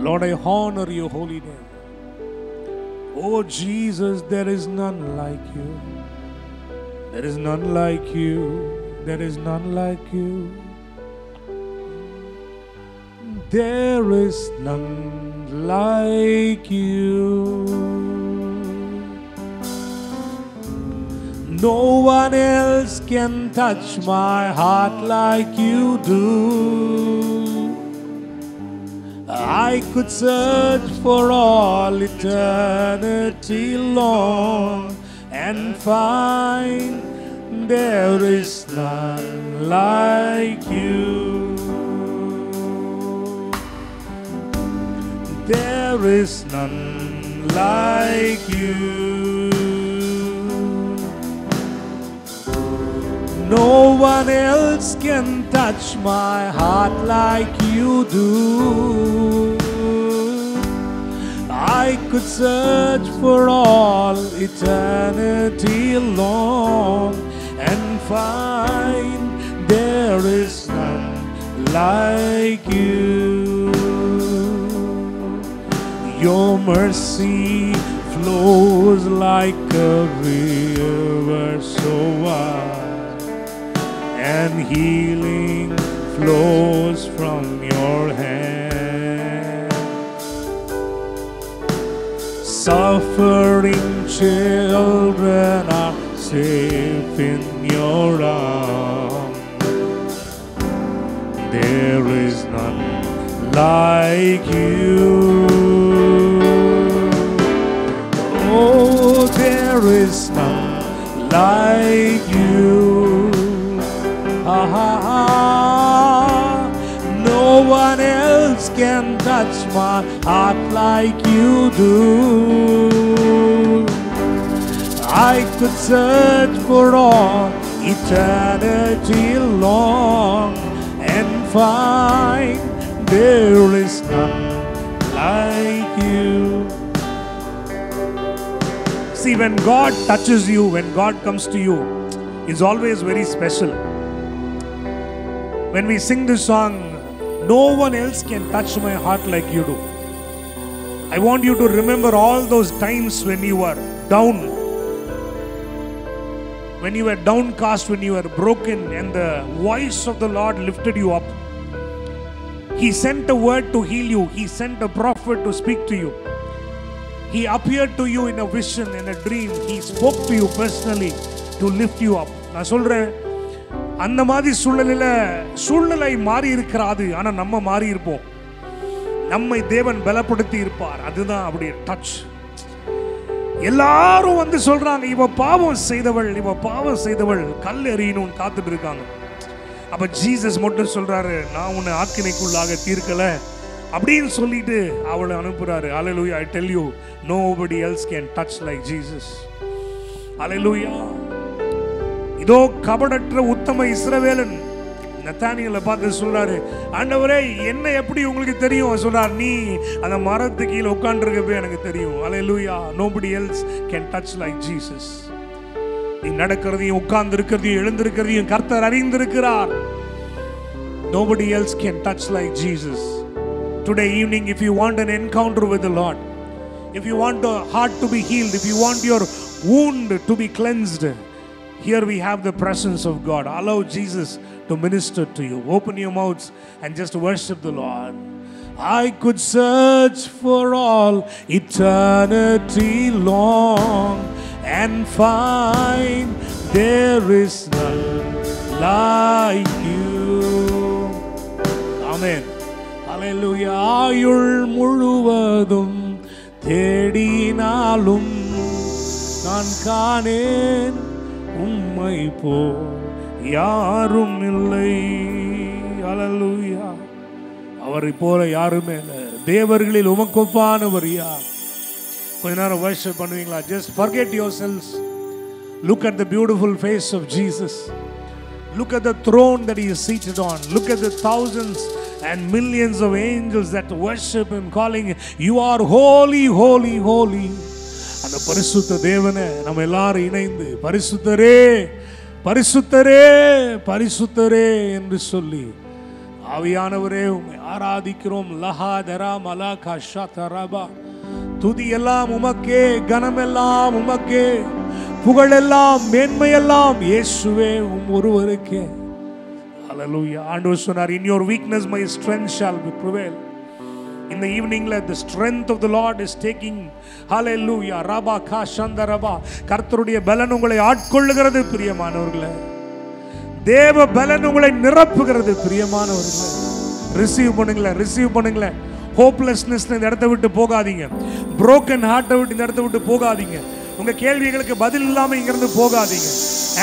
Lord, I honor your holy name. Oh Jesus, there is none like you. There is none like you. There is none like you. There is none like you. No one else can touch my heart like you do. I could search for all eternity long and find there is none like you. There is none like you. No one else can touch my heart like you do. I could search for all eternity long and find there is none like you. Your mercy flows like a river so wide, and healing flows from your hand. Suffering children are safe in your arms. There is none like you. Oh, there is none like you. No one else can touch my heart like you do. I could search for all eternity long and find there is none like you. See, when God touches you, when God comes to you, it's always very special. When we sing this song, no one else can touch my heart like you do. I want you to remember all those times when you were down, when you were downcast, when you were broken, and the voice of the Lord lifted you up. He sent a word to heal you. He sent a prophet to speak to you. He appeared to you in a vision, in a dream. He spoke to you personally to lift you up. நான் சொல்றேன், அந்த மாதிரி சூழ்நிலை மாறி இருக்கிறாது, ஆனா நம்ம மாறி இருப்போம். நம்மை தேவன் பலப்படுத்தி இருப்பார். அதுதான் அப்படி டச். எல்லாரும் வந்து சொல்றாங்க, இவ பாவம் செய்தவள் கல் எறியணும்னு காத்துட்டு இருக்காங்க. அப்ப ஜீசஸ் மட்டும் சொல்றாரு, நான் உன்னை ஆக்கினைக்குள்ளாக தீர்க்கல அப்படின்னு சொல்லிட்டு அவளை அனுப்புறாரு. Hallelujah. I tell you, nobody else can touch like Jesus. Hallelujah. இதோ கபடற்ற உத்தம இஸ்ரவேலன் நத்தானியேலை பார்த்து சொல்றாரு, ஆண்டவரே என்ன எப்படி உங்களுக்கு தெரியும் சொல்றார், நீ அந்த மரத்துக்கு கீழே உட்கார்ந்திருக்கவே எனக்கு தெரியும். Hallelujah. Nobody else can touch like Jesus. நீ நடக்கிறதையும் உட்கார்ந்து இருக்கிறதையும் எழுந்திருக்கிறதையும் கர்த்தர் அறிந்திருக்கிறார். Nobody else can touch like Jesus. Today evening, if you want an encounter with the Lord, if you want your heart to be healed, if you want your wound to be cleansed, here we have the presence of God. Allow Jesus to minister to you. Open your mouths and just worship the Lord. I could search for all eternity long and find there is none like you. Amen. Hallelujah. ஆயுள் முழுவதும் தேடினாலும் நான் காணேன் உம்மை போல் யாரும் இல்லை. ஹல்லேலூயா. அவரை போல யாருமே இல்லை. தேவர்களில் உமக்கு ஒப்பானவர் யார்? கொஞ்ச நேரம் வர்ஷிப் பண்ணுவீங்களா? Just forget yourselves. Look at the beautiful face of Jesus. Look at the throne that he is seated on. Look at the thousands and millions of angels that worship him, calling, you are holy, holy, holy. அந்த பரிசுத்த தேவனை நம்ம எல்லாரும் இணைந்து பரிசுத்தரே பரிசுத்தரே பரிசுத்தரே என்று சொல்லி ஆவியானவரே உம்மை ஆராதிக்கிறோம். லஹா தரா மலா கஷா தரபா. துதி எல்லாம் உமக்கே, கனமெல்லாம் உமக்கே, புகழெல்லாம் மேன்மையெல்லாம் இயேசுவே ஒருவருக்கே. ஹல்லேலூயா. ஆண்டவர் சொன்னார், in your weakness my strength shall prevail. In the evening the strength of the Lord is taking, hallelujah, rabba ka shandaraba. கர்த்தருடைய பலன் உங்களை ஆட்கொள்ளுகிறது பிரியமானவர்களே. தேவ பலன் உங்களை நிரப்புகிறது பிரியமானவர்களே. ரிசீவ் பண்ணுங்களேன், ரிசீவ் பண்ணுங்களேன். ஹோப்லெஸ்னஸ் இந்த இடத்தை விட்டு போகாதீங்க. broken heart விட்டு இந்த இடத்தை விட்டு போகாதீங்க. உங்க கேள்விகளுக்கு பதில் இல்லாம இங்க இருந்து போகாதீங்க.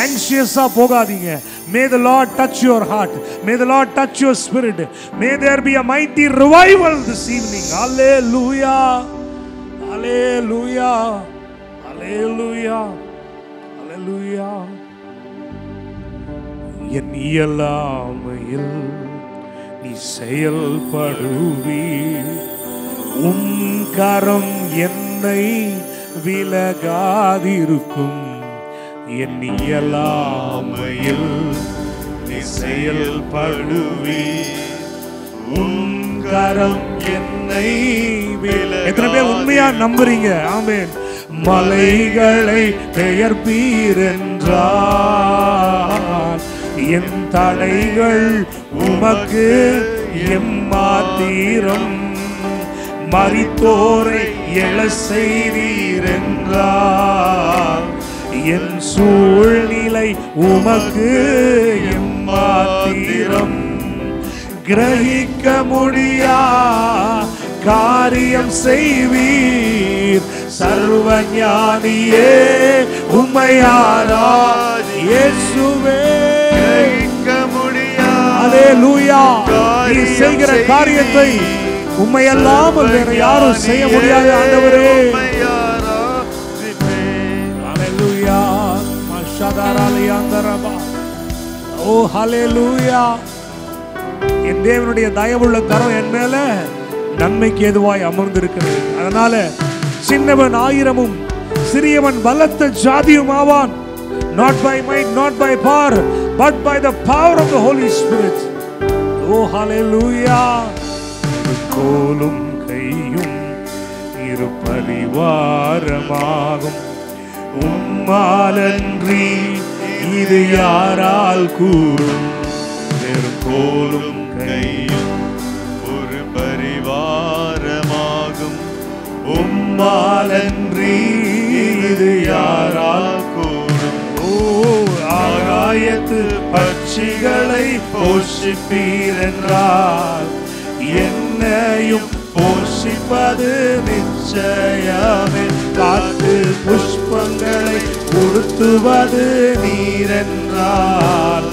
anxiousா போகாதீங்க. May the Lord touch your heart. May the Lord touch your spirit. May there be a mighty revival this evening. Hallelujah. Hallelujah. Hallelujah. Hallelujah. என் இயலாமையில் நீ செயல்படுவி, உம் கரம் என்னை விலகாதிருக்கும். என் இயலாமையில் நீ செயல்படுவி, உம் கரம் என்னை விலகாதிருக்கும். எத்தனை பேர் உண்மையா நம்புறீங்க? ஆமென். மலைகளை பெயர்ப்பீர் என்றால் என் தடைகள் உமக்கு எம்மாத்திரம். மரித்தோரை எழ செய்தீர் என்றால் என் சூழ்நிலை உமக்கு எம்மாத்திரம். கிரகிக்க முடியா காரியம் செய்வீர் சர்வஞானியே, உம்மை ஆராதி இயேசுவே. கிரகிக்க முடியா, ஹல்லேலூயா, நீ செய்கிற காரியத்தை உம்மை அல்லாமல் வேற யாரும் செய்ய முடியாது ஆண்டவரே. ஹல்லேலூயா. மஷதரலியந்தரபா. ஓ ஹல்லேலூயா. என் தேவனுடைய தயவுள்ள கரம் என் மேல நன்மைக்கு ஏதுவாய் அமர்ந்திருக்கிறது. அதனால சின்னவன் ஆயிரமும் சிறியவன் பலத்த ஜாதியும் ஆவான். Not by might, not by power, but by the power of the Holy Spirit. Oh hallelujah. கோலும் கையும் இரு பரிவாரமாகும், உம்மாலன்றி இது யாரால் கூறும். கோலும் கையும் ஒரு பரிவாரமாகும், உம்மாலன்றி இது யாரால் கூறும். ஓ ஆகாயத்து பட்சிகளை போஷிப்பீர் என்றால் என்னையும் போஷிப்பது நிச்சயமே. காட்டு புஷ்பங்களை உடுத்துவது நீரென்றால்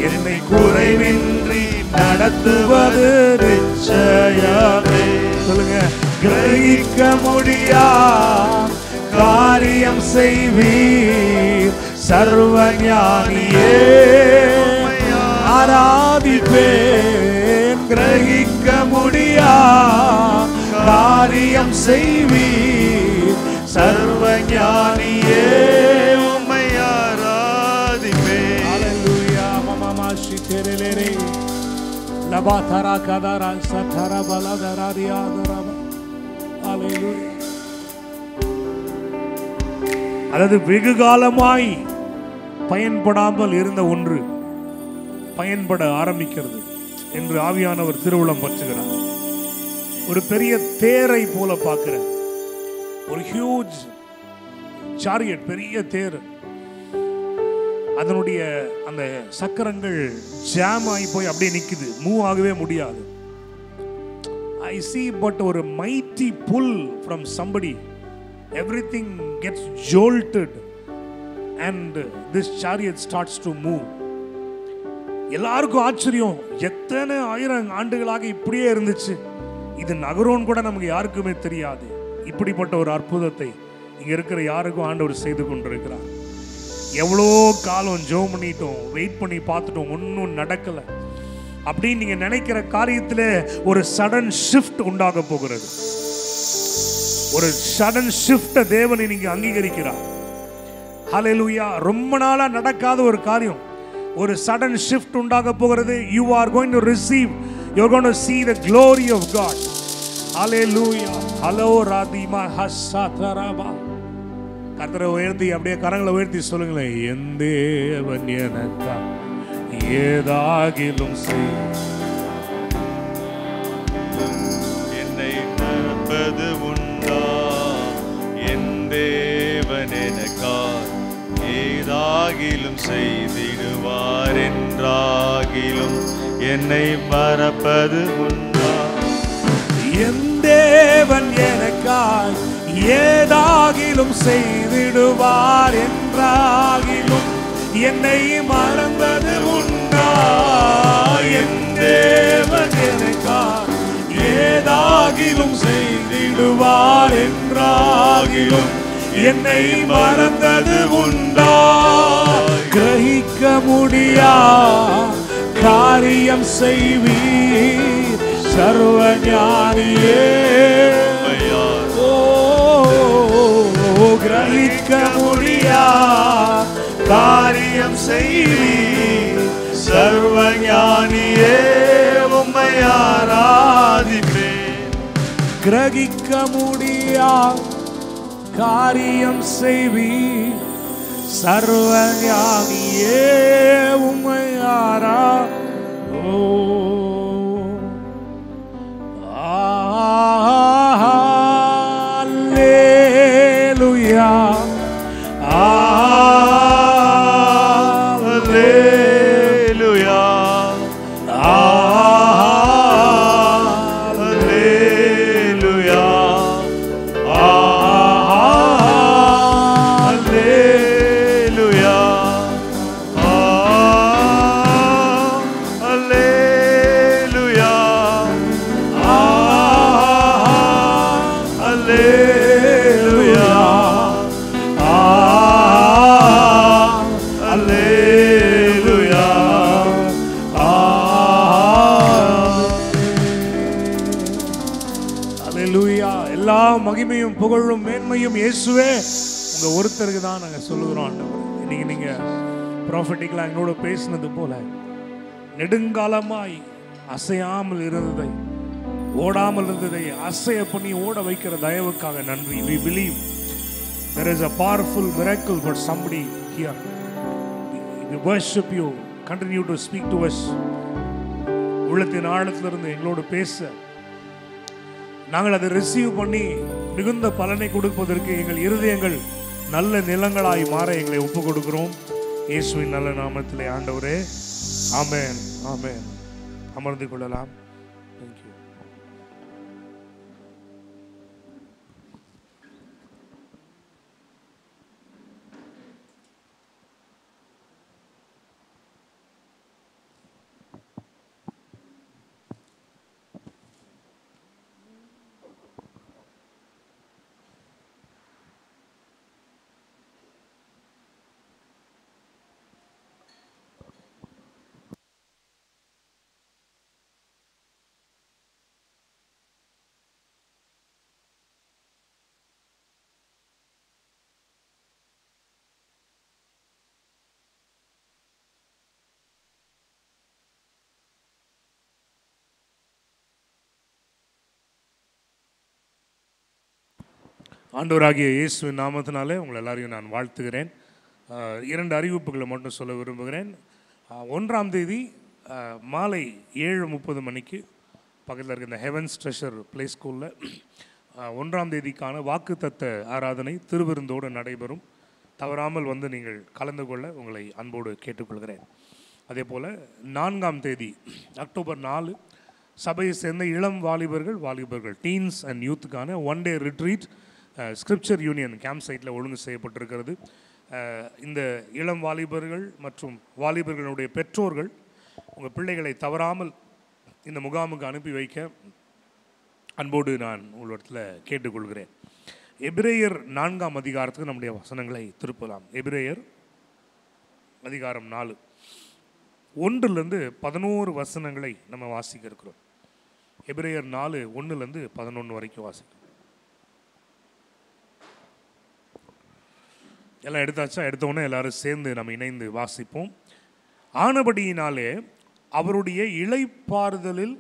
என்னை குறைவின்றி நடத்துவது நிச்சயமே. சொல்லுங்க. கிரகிக்க முடியா காரியம் செய்வீர் சர்வஞானியே, ஆராதிப்பேன். கிரகிக்க முடியா காரியம் செய்வீர் சர்வஞானியே, உம்மை ஆராதிப்பேன். ஹல்லேலூயா. மமமா ஷிதெரேலே லபாதரா கதரா சதரா பலதராரியாதரா. ஹல்லேலூயா. அதாவது வெகு காலமாய் பயன்படாமல் இருந்த ஒன்று பயன்பட ஆரம்பிக்கிறது என்று ஆவியானவர் திருவுளம் பற்றுகிறார். ஒரு பெரிய தேரை போல பார்க்கிறேன். ஒரு ஹியூஜ் சாரியட், பெரிய தேர். அதனுடைய அந்த சக்கரங்கள் ஜாம் ஆகி போய் அப்படியே நிக்குது, மூவ் ஆகவே முடியாது. I see but ஒரு mighty pull from somebody. Everything gets jolted. and this chariot starts to move. எல்லாருக்கும் ஆச்சரியம், எத்தனை ஆயிரம் ஆண்டுகளாக இப்படியே இருந்துச்சு, இது நகரோன்னு கூட நமக்கு யாருக்குமே தெரியாது. இப்படிப்பட்ட ஒரு அற்புதத்தை இங்க இருக்கிற யாருக்கும் ஆண்டவர் செய்து கொண்டிருக்கிறார். எவ்வளோ காலம் ஜெபம் பண்ணிட்டோம், வெயிட் பண்ணி பார்த்துட்டோம், ஒன்றும் நடக்கலை அப்படின்னு நீங்க நினைக்கிற காரியத்தில் ஒரு சடன் ஷிஃப்ட் உண்டாக போகிறது. ஒரு சடன் ஷிஃப்ட்டை தேவனை நீங்க அங்கீகரிக்கிறார். ஹல்லேலூயா. ரொம்ப நாளா நடக்காத ஒரு காரியம், ஒரு சடன் ஷிஃப்ட் உண்டாக போகிறது. You are going to receive, you are going to see the glory of God. Hallelujah. Hello Radima Hasataraba. கர்த்தரை உயர்த்தி அப்படியே கரங்களை உயர்த்தி சொல்லுங்களேன். என் தேவன் எனக்கா ஏதாகிலும் செய், என்னை நடப்பது உண்டா, என் தேவன் எனக்கா ஏதாகிலும் செய்திடுவார் என்றாகிலும் என்னை மறப்பது உண்டா. என் தேவன் எனக்காய் ஏதாகிலும் செய்திடுவார் என்றாகிலும் என்னை மறந்தது உண்டா. என் தேவன் எனக்காய் ஏதாகிலும் செய்திடுவார் என்றாகிலும் என்னை மறந்தது உண்டா. கிரகிக்க முடியா காரியம் செய்வீர் சர்வ ஞானியே. கிரகிக்க முடியா காரியம் செய்வீர் சர்வ ஞானியே, உம்மை ஆராதிப்பேன். கிரகிக்க முடியா காரியம் செய்வீர் சர்வ ஞானியே, உம்மை Alleluia. Alleluia. Alleluia. Alleluia. Alleluia. Alleluia. Alleluia. அல்லேலூயா. எல்லா மகிமையும் புகழும் மேன்மையும் இயேசுவே உங்க ஒருத்தருக்கு தான் நாங்க சொல்லுகிறோம் ஆண்டவரே. இன்னைக்கு நீங்க ப்ராஃபட்டிக்கலா எங்களோட பேசினது போல நெடுங்காலமாய் அசையாமல் இருந்ததை, ஓடாமல் இருந்ததை அசைய பண்ணி ஓட வைக்கிற தயவுக்காக நன்றி. We believe there is a powerful miracle for somebody here. We worship you. Continue to speak to us. உள்ளத்தின் ஆழத்திலிருந்து எங்களோடு பேச, நாங்கள் அதை ரிசீவ் பண்ணி மிகுந்த பலனை கொடுப்பதற்கு எங்கள் இருதயங்கள் நல்ல நிலங்களாய் மாற எங்களை ஒப்பு கொடுக்கிறோம். இயேசுவின் நல்ல நாமத்திலே ஆண்டவரே, ஆமென், ஆமென். அமர்ந்து கொள்ளலாம். Thank you. ஆண்டவராகிய இயேசுவின் நாமத்தினாலே உங்களை எல்லாரையும் நான் வாழ்த்துகிறேன். 2 அறிவிப்புகளை மட்டும் சொல்ல விரும்புகிறேன். 1ஆம் தேதி மாலை 7:30 மணிக்கு பக்கத்தில் இருக்க இந்த ஹெவன்ஸ் ட்ரெஷர் பிளே ஸ்கூலில் 1ஆம் தேதிக்கான வாக்குத்தத்த ஆராதனை திருவிருந்தோடு நடைபெறும். தவறாமல் வந்து நீங்கள் கலந்து கொள்ள உங்களை அன்போடு கேட்டுக்கொள்கிறேன். அதே போல் 4ஆம் தேதி அக்டோபர் 4 சபையை சேர்ந்த இளம் வாலிபர்கள் டீன்ஸ் அண்ட் யூத்துக்கான 1 day retreat scripture union camp சைட்டில் ஒழுங்கு செய்யப்பட்டிருக்கிறது. இந்த இளம் வாலிபர்கள் மற்றும் வாலிபர்களுடைய பெற்றோர்கள் உங்கள் பிள்ளைகளை தவறாமல் இந்த முகாமுக்கு அனுப்பி வைக்க அன்போடு நான் உங்களிடத்தில் கேட்டுக்கொள்கிறேன். எபிரேயர் 4ஆம் அதிகாரத்துக்கு நம்முடைய வசனங்களை திருப்பலாம். எபிரேயர் அதிகாரம் 4 1லிருந்து 11 வசனங்களை நம்ம வாசிக்க இருக்கிறோம். எபிரேயர் 4 1லிருந்து 11 வரைக்கும் வாசிக்கிறோம். எல்லாம் எடுத்தாச்சா? எடுத்தோடனே எல்லாரும் சேர்ந்து நம்ம இணைந்து வாசிப்போம். ஆனபடியினாலே அவருடைய இளைப்பாறுதலில்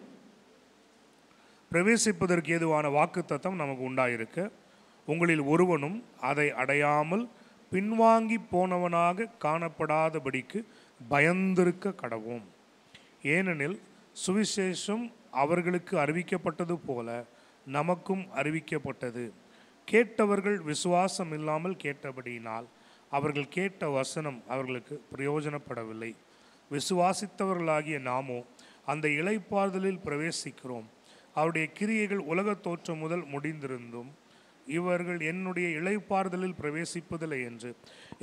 பிரவேசிப்பதற்கு ஏதுவான வாக்குத்தத்தம் நமக்கு உண்டாயிருக்க, உங்களில் ஒருவனும் அதை அடையாமல் பின்வாங்கி போனவனாக காணப்படாதபடிக்கு பயந்திருக்க கடவோம். ஏனெனில் சுவிசேஷம் அவர்களுக்கு அறிவிக்கப்பட்டது போல நமக்கும் அறிவிக்கப்பட்டது. கேட்டவர்கள் விசுவாசம் இல்லாமல் கேட்டபடியினால் அவர்கள் கேட்ட வசனம் அவர்களுக்கு பிரயோஜனப்படவில்லை. விசுவாசித்தவர்களாகிய நாமோ அந்த இளைப்பாறுதலில் பிரவேசிக்கிறோம். அவருடைய கிரியைகள் உலகத் தோற்றம் முதல் முடிந்திருந்தும் இவர்கள் என்னுடைய இளைப்பாறுதலில் பிரவேசிப்பதில்லை என்று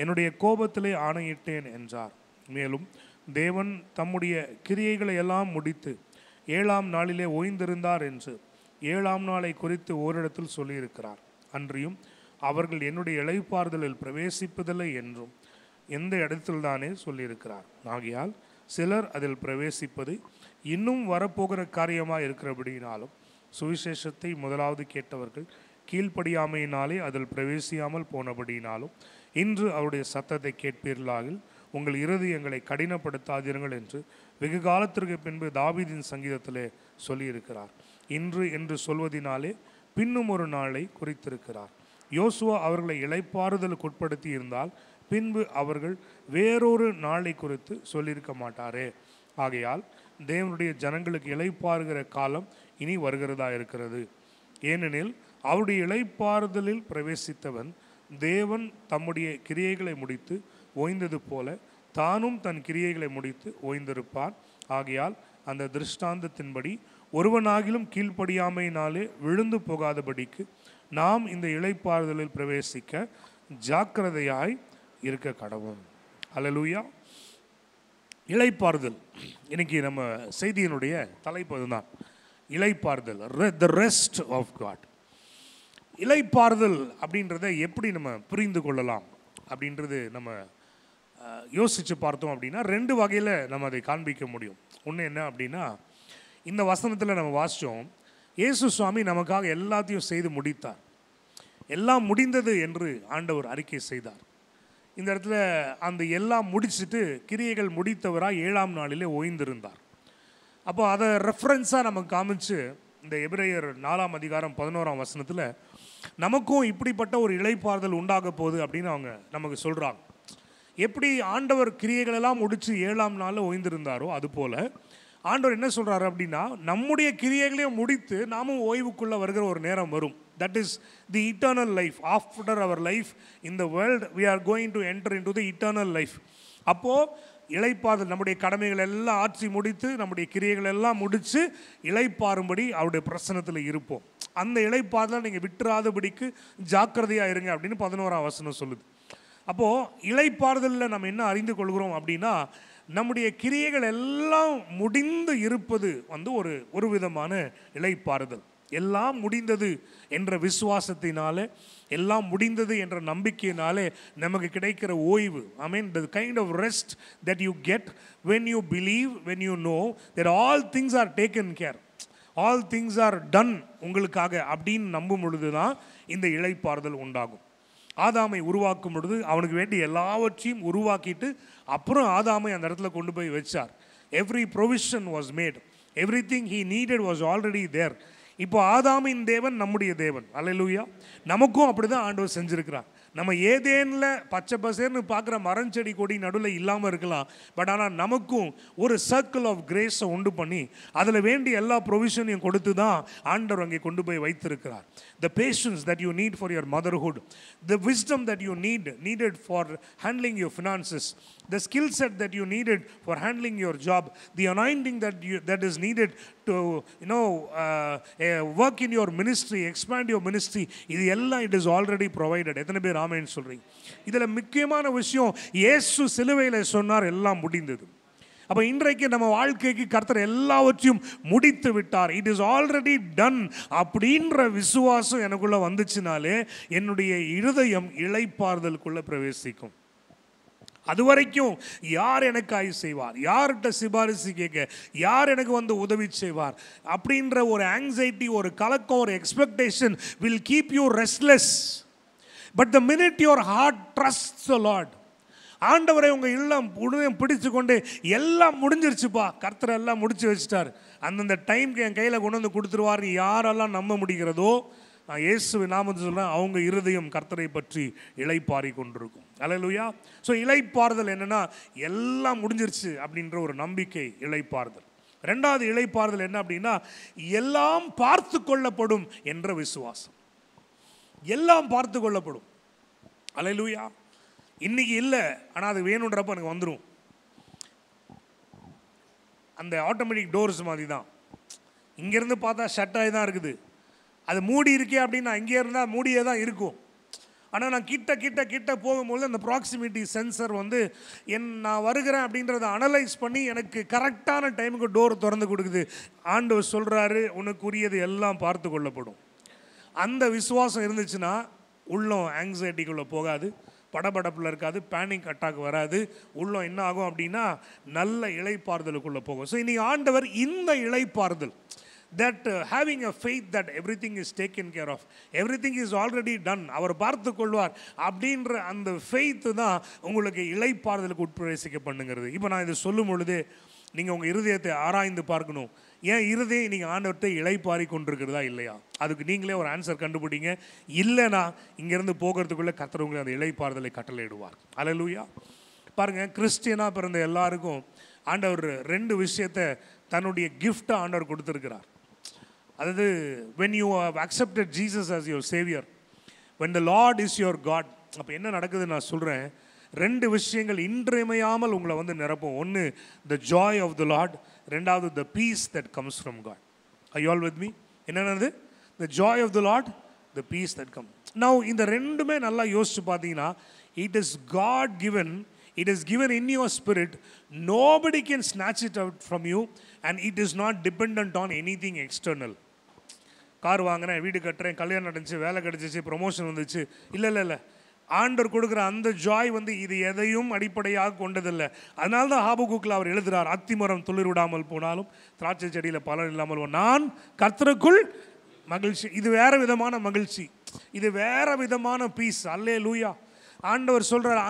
என்னுடைய கோபத்திலே ஆணையிட்டேன் என்றார். மேலும் தேவன் தம்முடைய கிரியைகளை எல்லாம் முடித்து 7ஆம் நாளிலே ஓய்ந்திருந்தார் என்று 7ஆம் நாளை குறித்து ஓரிடத்தில் சொல்லியிருக்கிறார். அன்றியும் அவர்கள் என்னுடைய இளைப்பாறுதலில் பிரவேசிப்பதில்லை என்றும் எந்த இடத்தில்தானே சொல்லியிருக்கிறார். ஆகையால் சிலர் அதில் பிரவேசிப்பது இன்னும் வரப்போகிற காரியமாக இருக்கிறபடினாலும் சுவிசேஷத்தை முதலாவது கேட்டவர்கள் கீழ்ப்படியாமையினாலே அதில் பிரவேசியாமல் போனபடினாலும் இன்று அவருடைய சத்தத்தை கேட்பீர்களாகில் உங்கள் இருதயங்களை கடினப்படுத்தாதீர்கள் என்று வெகு காலத்திற்கு பின்பு தாவீதின் சங்கீதத்திலே சொல்லியிருக்கிறார். இன்று என்று சொல்வதினாலே பின்னும் ஒரு நாளை குறித்திருக்கிறார். யோசுவா அவர்களை இளைப்பாறுதலுக்கு உட்படுத்தி இருந்தால் பின்பு அவர்கள் வேறொரு நாளை குறித்து சொல்லியிருக்க மாட்டாரே. ஆகையால் தேவனுடைய ஜனங்களுக்கு இளைப்பாறுகிற காலம் இனி வருகிறதா இருக்கிறது. ஏனெனில் அவருடைய இளைப்பாறுதலில் பிரவேசித்தவன் தேவன் தம்முடைய கிரியைகளை முடித்து ஓய்ந்தது போல தானும் தன் கிரியைகளை முடித்து ஓய்ந்திருப்பார். ஆகையால் அந்த திருஷ்டாந்தத்தின்படி ஒருவனாகிலும் கீழ்ப்படியாமையினாலே விழுந்து போகாதபடிக்கு நாம் இந்த இளைப்பாறுதலில் பிரவேசிக்க ஜாக்கிரதையாய் இருக்க கடவோம். அல்லேலூயா. இளைப்பாறுதல். இன்னைக்கு நம்ம செய்தியினுடைய தலைப்பு அதுதான், இளைப்பாறுதல், த ரெஸ்ட் ஆஃப் காட். இளைப்பாறுதல் அப்படின்றத எப்படி நம்ம புரிந்து கொள்ளலாம் அப்படின்றது நம்ம யோசித்து பார்த்தோம் அப்படின்னா 2 வகையில் நம்ம அதை காண்பிக்க முடியும். ஒன்று என்ன அப்படின்னா, இந்த வசனத்தில் நம்ம வாசித்தோம், இயேசு சுவாமி நமக்காக எல்லாத்தையும் செய்து முடித்தார். எல்லாம் முடிந்தது என்று ஆண்டவர் அறிக்கை செய்தார். இந்த இடத்துல அந்த எல்லாம் முடிச்சுட்டு கிரியைகள் முடித்தவராக 7ஆம் நாளிலே ஓய்ந்திருந்தார். அப்போ அதை ரெஃபரன்ஸாக நமக்கு காமிச்சு இந்த எபிரேயர் 4ஆம் அதிகாரம் 11ஆம் வசனத்தில் நமக்கும் இப்படிப்பட்ட ஒரு இளைப்பாறுதல் உண்டாக போகுது அப்படின்னு அவங்க நமக்கு சொல்கிறாங்க. எப்படி ஆண்டவர் கிரியைகளெல்லாம் முடித்து 7ஆம் நாளில் ஓய்ந்திருந்தாரோ அதுபோல் ஆண்டவர் என்ன சொல்கிறாரு அப்படின்னா, நம்முடைய கிரியைகளையும் முடித்து நாமும் ஓய்வுக்குள்ளே வருகிற ஒரு நேரம் வரும். That is the eternal life. After our life in the world, we are going to enter into the eternal life. அப்போது இளைப்பாறுதல், நம்முடைய கடமைகள் எல்லாம் ஆட்சி முடித்து நம்முடைய கிரியைகள் எல்லாம் முடித்து இளைப்பாறும்படி அவருடைய பிரசனத்தில் இருப்போம். அந்த இளைப்பாறுதலை நீங்கள் விட்டுறாதபடிக்கு ஜாக்கிரதையாக இருங்க அப்படின்னு 11ஆம் வசனம் சொல்லுது. அப்போது இளைப்பாறுதலில் நம்ம என்ன அறிந்து கொள்கிறோம் அப்படின்னா, நம்முடைய கிரியைகள் எல்லாம் முடிந்து இருப்பது ஒரு விதமான இளைப்பாறுதல். எல்லாம் முடிந்தது என்ற விசுவாசத்தினாலே, எல்லாம் முடிந்தது என்ற நம்பிக்கையினாலே நமக்கு கிடைக்கிற ஓய்வு. I mean the kind of rest that you get when you believe, when you know that all things are taken care, all things are done உங்களுக்காக அப்படின்னு நம்பும் பொழுது தான் இந்த இளைப்பாறுதல் உண்டாகும். ஆதாமை உருவாக்கும் பொழுது அவனுக்கு வேண்டிய எல்லாவற்றையும் உருவாக்கிட்டு அப்புறம் ஆதாமை அந்த இடத்துல கொண்டு போய் வச்சார். Every provision was made, everything he needed was already there. இப்போ ஆதாமின் தேவன் நம்முடைய தேவன். அல்லேலூயா. நமக்கும் அப்படி தான் ஆண்டவர் செஞ்சுருக்கிறார். நம்ம ஏதேனில் பச்சை பசேர்னு பார்க்குற மரஞ்செடி கொடி நடுவில் இல்லாமல் இருக்கலாம். பட் ஆனால் நமக்கும் ஒரு சர்க்கிள் ஆஃப் கிரேஸை உண்டு பண்ணி அதில் வேண்டிய எல்லா ப்ரொவிஷனையும் கொடுத்து தான் ஆண்டவர் அங்கே கொண்டு போய் வைத்திருக்கிறார். The patience that you need for your motherhood, the wisdom that you needed for handling your finances, the skill set that you needed for handling your job, the anointing that is needed to work in your ministry, expand your ministry, இது எல்லாம் it is already provided. எத்தனை பேர் பேர் ஆமென் சொல்றீங்க? இதில் முக்கியமான விஷயம், இயேசு சிலுவையில் சொன்னார் எல்லாம் முடிந்தது. அப்போ இன்றைக்கு நம்ம வாழ்க்கைக்கு கர்த்தர் எல்லாவற்றையும் முடித்து விட்டார். இட் இஸ் ஆல்ரெடி டன் அப்படின்ற விசுவாசம் எனக்குள்ள வந்துச்சுனாலே என்னுடைய இருதயம் இளைப்பாறுதலுக்குள்ள பிரவேசிக்கும். அது வரைக்கும் யார் எனக்கு ஆய்வு செய்வார், யார்கிட்ட சிபாரிசு கேட்க, யார் எனக்கு வந்து உதவி செய்வார் அப்படின்ற ஒரு ஆங்ஸைட்டி, ஒரு கலக்கம், ஒரு expectation will keep you restless. But the minute your heart trusts the Lord, ஆண்டவரை உங்கள் இல்லம் உடனே பிடிச்சு கொண்டு எல்லாம் முடிஞ்சிருச்சுப்பா, கர்த்தர் எல்லாம் முடிச்சு வச்சுட்டார், அந்தந்த டைமுக்கு என் கையில் கொண்டு வந்து கொடுத்துருவார், யாரெல்லாம் நம்ப முடிகிறதோ, நான் இயேசுவை நாமத்தை சொல்கிறேன், அவங்க இருதயம் கர்த்தரை பற்றி இளைப்பாரி கொண்டிருக்கும். அல்லேலூயா. ஸோ இளைப்பாறுதல் என்னென்னா, எல்லாம் முடிஞ்சிருச்சு அப்படின்ற ஒரு நம்பிக்கை இளைப்பாறுதல். ரெண்டாவது இளைப்பாறுதல் என்ன அப்படின்னா, எல்லாம் பார்த்து கொள்ளப்படும் என்ற விசுவாசம். எல்லாம் பார்த்து கொள்ளப்படும். அல்லேலூயா. இன்னைக்கு இல்லை, ஆனால் அது வேணுன்றப்ப எனக்கு வந்துடும். அந்த ஆட்டோமேட்டிக் டோர்ஸ் மாதிரி தான். இங்கேருந்து பார்த்தா ஷட்டாகி தான் இருக்குது, அது மூடி இருக்கே அப்படின்னா இங்கே இருந்தால் மூடியே தான் இருக்கும். ஆனால் நான் கிட்ட கிட்ட கிட்ட போகும்போது அந்த ப்ராக்சிமிட்டி சென்சர் வந்து நான் வருகிறேன் அப்படின்றத அனலைஸ் பண்ணி எனக்கு கரெக்டான டைமுக்கு டோர் திறந்து கொடுக்குது. ஆண்டவர் சொல்கிறாரு, உனக்குரியது எல்லாம் பார்த்து கொள்ளப்படும். அந்த விசுவாசம் இருந்துச்சுன்னா உள்ளம் ஆங்ஸைட்டிக்குள்ளே போகாது, படபடப்பில் இருக்காது, பேனிக் அட்டாக் வராது. உள்ளம் என்ன ஆகும் அப்படின்னா நல்ல இளைப்பாறுதலுக்குள்ளே போகும். ஸோ இன்னைக்கு ஆண்டவர் இந்த இளைப்பாறுதல், that having a faith that everything is taken care of, everything is already done, அவர் பார்த்து கொள்வார் அப்படின்ற அந்த ஃபெய்த்து தான் உங்களுக்கு இளைப்பாறுதலுக்கு உட்பிரவேசிக்க பண்ணுங்கிறது. இப்போ நான் இதை சொல்லும் பொழுது நீங்கள் உங்கள் இருதயத்தை ஆராய்ந்து பார்க்கணும். ஏன் இருதயம் நீங்கள் ஆண்டவர்கிட்ட இளைப்பாரி கொண்டிருக்கிறதா இல்லையா? அதுக்கு நீங்களே ஒரு ஆன்சர் கண்டுபிடிங்க. இல்லைனா இங்கேருந்து போகிறதுக்குள்ளே கர்த்தர் உங்களை அந்த இளைப்பாறுதலை கட்டளையிடுவார். அல்லேலூயா. பாருங்கள், கிறிஸ்டியனாக பிறந்த எல்லாருக்கும் ஆண்டவர் ரெண்டு விஷயத்தை தன்னுடைய கிஃப்டை ஆண்டவர் கொடுத்துருக்கிறார். அதாவது when you have accepted Jesus as your savior, when the Lord is your God, அப்போ என்ன நடக்குது நான் சொல்கிறேன். ரெண்டு விஷயங்கள் இன்றியமையாமல் உங்களை வந்து நிரப்பும். ஒன்று the joy of the Lord, ரெண்டாவது the peace that comes from God. Are you all with me? என்னென்னது? the joy of the Lord, the peace that comes. Now இந்த ரெண்டுமே நல்லா யோசிச்சு பார்த்தீங்கன்னா, it is God given, it is given in your spirit, nobody can snatch it out from you, and it is not dependent on anything external. Car வாங்கினேன், வீடு கட்டுறேன், கல்யாணம் நடந்துச்சு, வேலை கிடச்சிச்சு, ப்ரொமோஷன் வந்துச்சு, இல்லை, ஆண்டவர் கொடுக்குற அந்த ஜாய் வந்து இது எதையும் அடிப்படையாக கொண்டதில்லை. அதனால தான் ஹாபக்கூக்கில் அவர் எழுதுகிறார், அத்திமரம் துளிர் விடாமல் போனாலும் திராட்சை செடியில் பலன் இல்லாமல் நான் கர்த்தருக்குள் மகிழ்ச்சி. இது வேற விதமான மகிழ்ச்சி, இது வேற விதமான பீஸ். அல்லேலூயா. ஆண்டவர் சொல்கிறார்,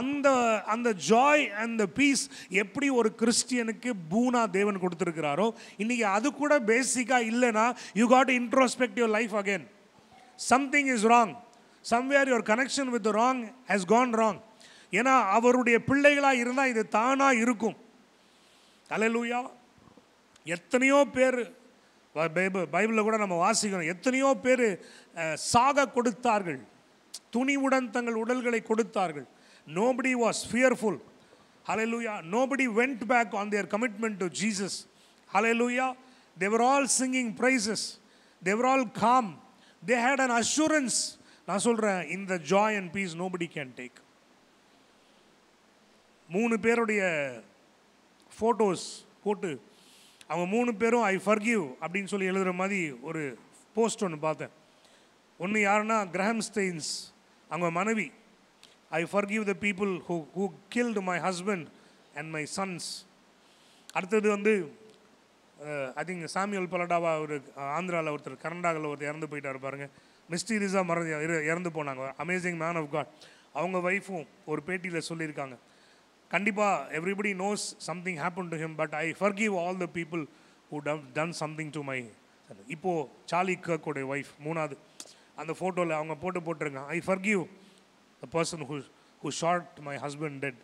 அந்த ஜாய் அண்ட் பீஸ் எப்படி ஒரு கிறிஸ்டியனுக்கு பூனா தேவன் கொடுத்துருக்கிறாரோ, இன்றைக்கி அது கூட பேசிக்காக இல்லைன்னா you got to introspect your life again. Something is wrong, somewhere your connection with the wrong has gone wrong. ஏன்னா அவருடைய பிள்ளைகளாக இருந்தால் இது தானாக இருக்கும். அல்லேலூயா. எத்தனையோ பேர் பைபிளில் கூட நம்ம வாசிக்கிறோம், எத்தனையோ பேர் சாக கொடுத்தார்கள், துணிவுடன் தங்கள் உடல்களை கொடுத்தார்கள். nobody was fearful. hallelujah. nobody went back on their commitment to Jesus. hallelujah. they were all singing praises, they were all calm, they had an assurance. நான் சொல்கிறேன், இந்த joy and peace nobody can take. 3 பேருடைய photos போட்டு அவங்க 3 பேரும் ஐ forgive அப்படின்னு சொல்லி எழுதுகிற மாதிரி ஒரு போஸ்ட் ஒன்று பார்த்தேன். ஒன்று யாருன்னா கிரஹாம் ஸ்டெயின்ஸ், அவங்க மனைவி, I forgive the people who killed my husband and my sons. அடுத்தது வந்து ஐ திங்க் சாமியல் பலடாவா, ஒரு ஆந்திராவில் ஒருத்தர், கர்நாடகாவில் ஒருத்தர் இறந்து போயிட்டார் பாருங்க, மிஸ்டீரியஸாக இறந்து போனாங்க. Amazing man of God. அவங்க ஒய்ஃபும் ஒரு பேட்டியில் சொல்லியிருக்காங்க, கண்டிப்பாக everybody knows something happen to him, but I forgive all the people who done something to my. இப்போது சார்லி கர்க்கோடைய ஒய்ஃப் 3வது அந்த ஃபோட்டோவில் அவங்க போட்டிருக்காங்க, I forgive the person who shot my husband dead.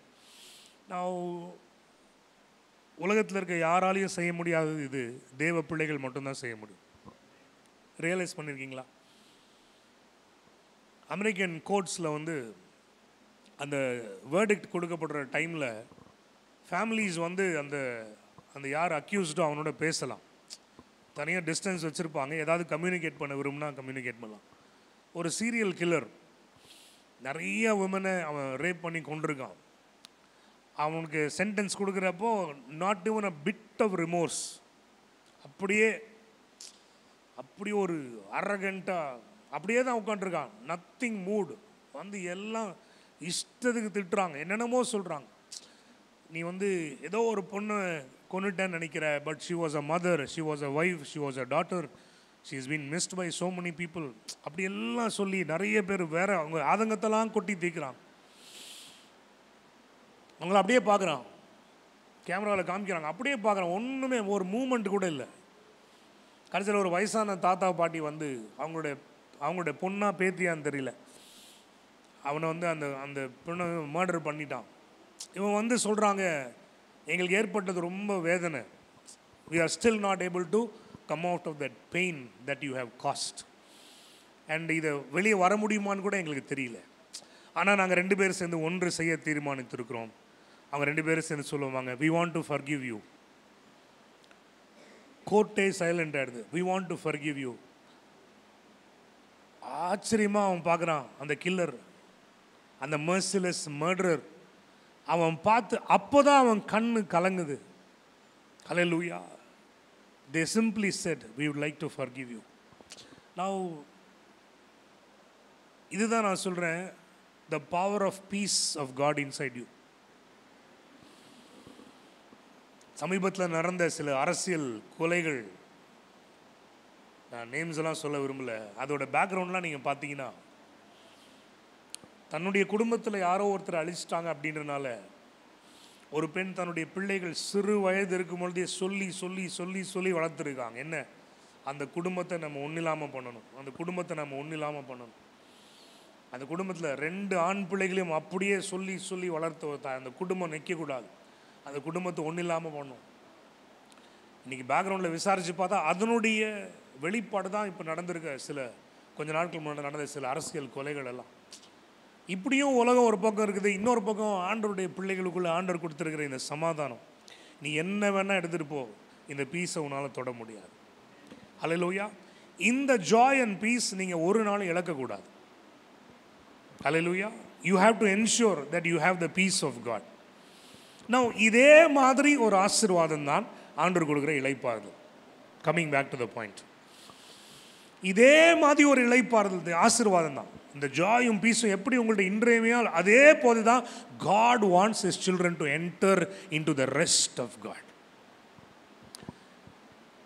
நான் உலகத்தில் இருக்க யாராலையும் செய்ய முடியாதது இது தேவ பிள்ளைகள் மட்டும்தான் செய்ய முடியும். ரியலைஸ் பண்ணியிருக்கீங்களா? அமெரிக்கன் கோர்ட்ஸில் வந்து அந்த வேர்டிக்ட் கொடுக்கப்படுற டைமில் ஃபேமிலிஸ் வந்து அந்த யார் அக்யூஸ்டோ அவனோட பேசலாம், தனியாக டிஸ்டன்ஸ் வச்சுருப்பாங்க, ஏதாவது கம்யூனிகேட் பண்ண விரும்புனா கம்யூனிகேட் பண்ணலாம். ஒரு சீரியல் கில்லர் நிறைய விமனை அவன் ரேப் பண்ணி கொண்டிருக்கான். அவனுக்கு சென்டென்ஸ் கொடுக்குறப்போ not even a bit of remorse, அப்படியே ஒரு அரகண்ட்டாக அப்படியே தான் உட்காந்துருக்கான். Nothing mood. வந்து எல்லாம் இஷ்டத்துக்கு திட்டுறாங்க, என்னென்னமோ சொல்கிறாங்க. நீ வந்து ஏதோ ஒரு பொண்ணு கொண்டுட்டேன்னு நினைக்கிற, but she was a mother, she was a wife, she was a daughter, she is been missed by so many people. அப்படி எல்லாம் சொல்லி நிறைய பேர் வேற அவங்க ஆதங்கத்தெல்லாம் கொட்டி தீக்கிறாங்க. அவங்கள அப்படியே பார்க்குறான், கேமராவில் காமிக்கிறாங்க, அப்படியே பார்க்குறான். ஒன்றுமே ஒரு மூமெண்ட் கூட இல்லை. கடைசியில் ஒரு வயசான தாத்தா பாட்டி வந்து அவங்களுடைய பொண்ணா பேத்தியான்னு தெரியல, அவனை வந்து அந்த பொண்ணை மர்டர் பண்ணிட்டான். இவன் வந்து சொல்கிறாங்க, எங்களுக்கு ஏற்பட்டது ரொம்ப வேதனை, we are still not able to come out of that pain that you have caused, and இதை வெளியே வர முடியுமான்னு கூட எங்களுக்கு தெரியல. ஆனால் நாங்கள் 2 பேரும் சேர்ந்து ஒன்று செய்ய தீர்மானித்திருக்கிறோம். அவங்க 2 பேரும் சேர்ந்து சொல்லுவாங்க, we want to forgive you. கோர்ட்டே சைலண்ட் ஆயிடுது, we want to forgive you. ஆச்சரியமாக அவன் பார்க்குறான், அந்த கில்லர், அந்த merciless murderer. அவன் பார்த்து அப்போ தான் அவன் கண்ணு கலங்குது. ஹல்லேலூயா. They simply said, we would like to forgive you. Now இதுதான் நான் சொல்கிறேன், the power of peace of God inside you. சமீபத்தில் நடந்த சில அரசியல் கொலைகள், நான் நேம்ஸ் எல்லாம் சொல்ல விரும்பல, அதோட பேக்ரவுண்ட்லாம் நீங்கள் பார்த்தீங்கன்னா, தன்னுடைய குடும்பத்தில் யாரோ ஒருத்தர் அழிச்சிட்டாங்க அப்படின்றனால ஒரு பெண் தன்னுடைய பிள்ளைகள் சிறு வயது இருக்கும் பொழுதே சொல்லி சொல்லி சொல்லி சொல்லி வளர்த்துருக்காங்க. என்ன, அந்த குடும்பத்தை நம்ம ஒன்றில்லாமல் பண்ணணும், அந்த குடும்பத்தை நம்ம ஒன்றில்லாமல் பண்ணணும். அந்த குடும்பத்தில் 2 ஆண் பிள்ளைகளையும் அப்படியே சொல்லி சொல்லி வளர்த்து அந்த குடும்பம் நிற்கக்கூடாது, அந்த குடும்பத்தை ஒன்றில்லாமல் பண்ணணும். இன்றைக்கி பேக்ரவுண்டில் விசாரித்து பார்த்தா அதனுடைய வெளிப்பாடு தான் இப்போ நடந்திருக்க கொஞ்ச நாட்கள் முன்னாடி நடந்த சில அரசியல் கொலைகள் எல்லாம். இப்படியும் உலகம் ஒரு பக்கம் இருக்குது, இன்னொரு பக்கம் ஆண்டவருடைய பிள்ளைகளுக்குள்ளே ஆண்டவர் கொடுத்துருக்கிற இந்த சமாதானம். நீ என்ன வேணால் எடுத்துகிட்டு போ, இந்த பீஸை உன்னால் தொட முடியாது. ஹல்லேலூயா. இந்த ஜாய் அண்ட் பீஸ் நீங்கள் ஒரு நாள் இழக்கக்கூடாது. Hallelujah. You have to ensure that you have the peace of God. Now இதே மாதிரி ஒரு ஆசீர்வாதம் தான் ஆண்டவர் கொடுக்குற இளைப்பாறுதல். Coming back to the point, இதே மாதிரி ஒரு இளைப்பாறுதல் ஆசீர்வாதம் தான் இந்த ஜாயும் பீஸும். எப்படி உங்கள்ட்ட இன்றையமையால் அதே போது தான் God wants his children to enter into the rest of God.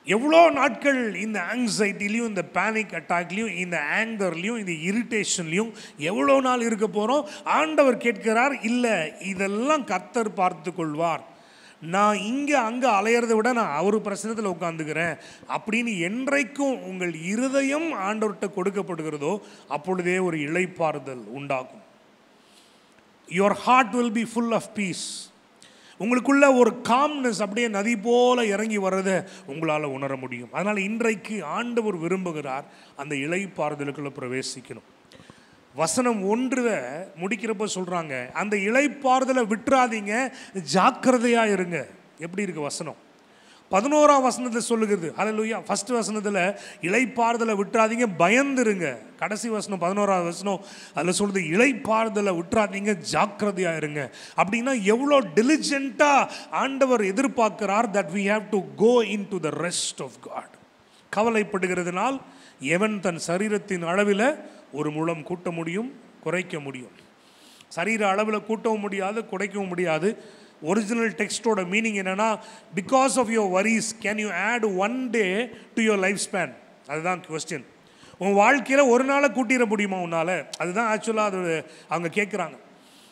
எவ்வளோ நாட்கள் இந்த ஆங்ஸைட்டிலையும், இந்த பேனிக் அட்டாக்லையும், இந்த ஆங்கர்லையும், இந்த இரிட்டேஷன்லையும் எவ்வளோ நாள் இருக்க போகிறோம்? ஆண்டவர் கேட்கிறார், இல்லை இதெல்லாம் கர்த்தர் பார்த்து கொள்வார், நான் இங்கே அங்கே அலையிறதை விட நான் அவர் பிரச்சனத்தில் உட்காந்துக்கிறேன் அப்படின்னு என்றைக்கும் உங்கள் இருதயம் ஆண்டவர்கிட்ட கொடுக்கப்படுகிறதோ அப்பொழுதே ஒரு இளைப்பாறுதல் உண்டாகும். your heart will be full of peace. உங்களுக்குள்ள ஒரு காம்னஸ் அப்படியே நதி போல இறங்கி வர்றதை உங்களால் உணர முடியும். அதனால் இன்றைக்கு ஆண்டவர் விரும்புகிறார் அந்த இளைப்பாறுதலுக்குள்ள பிரவேசிக்கணும். வசனம் 1 முடிக்கிறப்ப சொல்கிறாங்க, அந்த இளைப்பாறுதலை விட்டுறாதீங்க, ஜாக்கிரதையாக இருங்க. எப்படி இருக்கு வசனம்? 11ஆம் வசனத்தில் சொல்லுகிறது. ஹல்லேலூயா. ஃபர்ஸ்ட் வசனத்தில் இளைப்பாறுதலை விட்டுறாதீங்க, பயந்துருங்க. கடைசி வசனம் 11ஆவது வசனம் அதில் சொல்லுது, இளைப்பாறுதலை விட்டுறாதீங்க, ஜாக்கிரதையாக இருங்க. அப்படின்னா எவ்வளோ டிலிஜென்ட்டாக ஆண்டவர் எதிர்பார்க்கிறார், that we have to go into the rest of God. கவலைப்படுகிறதுனால் எவன் தன் சரீரத்தின் அளவில் ஒரு முழம் கூட்ட முடியும், குறைக்க முடியும். சரீர அளவில் கூட்டவும் முடியாது, குறைக்கவும் முடியாது. ஒரிஜினல் டெக்ஸ்டோட மீனிங் என்னன்னா, because of your worries can you add 1 day to your life span? அதுதான் கொஸ்டின். உன் வாழ்க்கையில் ஒரு நாளை கூட்டிட முடியுமா உன்னால்? அதுதான் ஆக்சுவலாக அது அவங்க கேட்குறாங்க.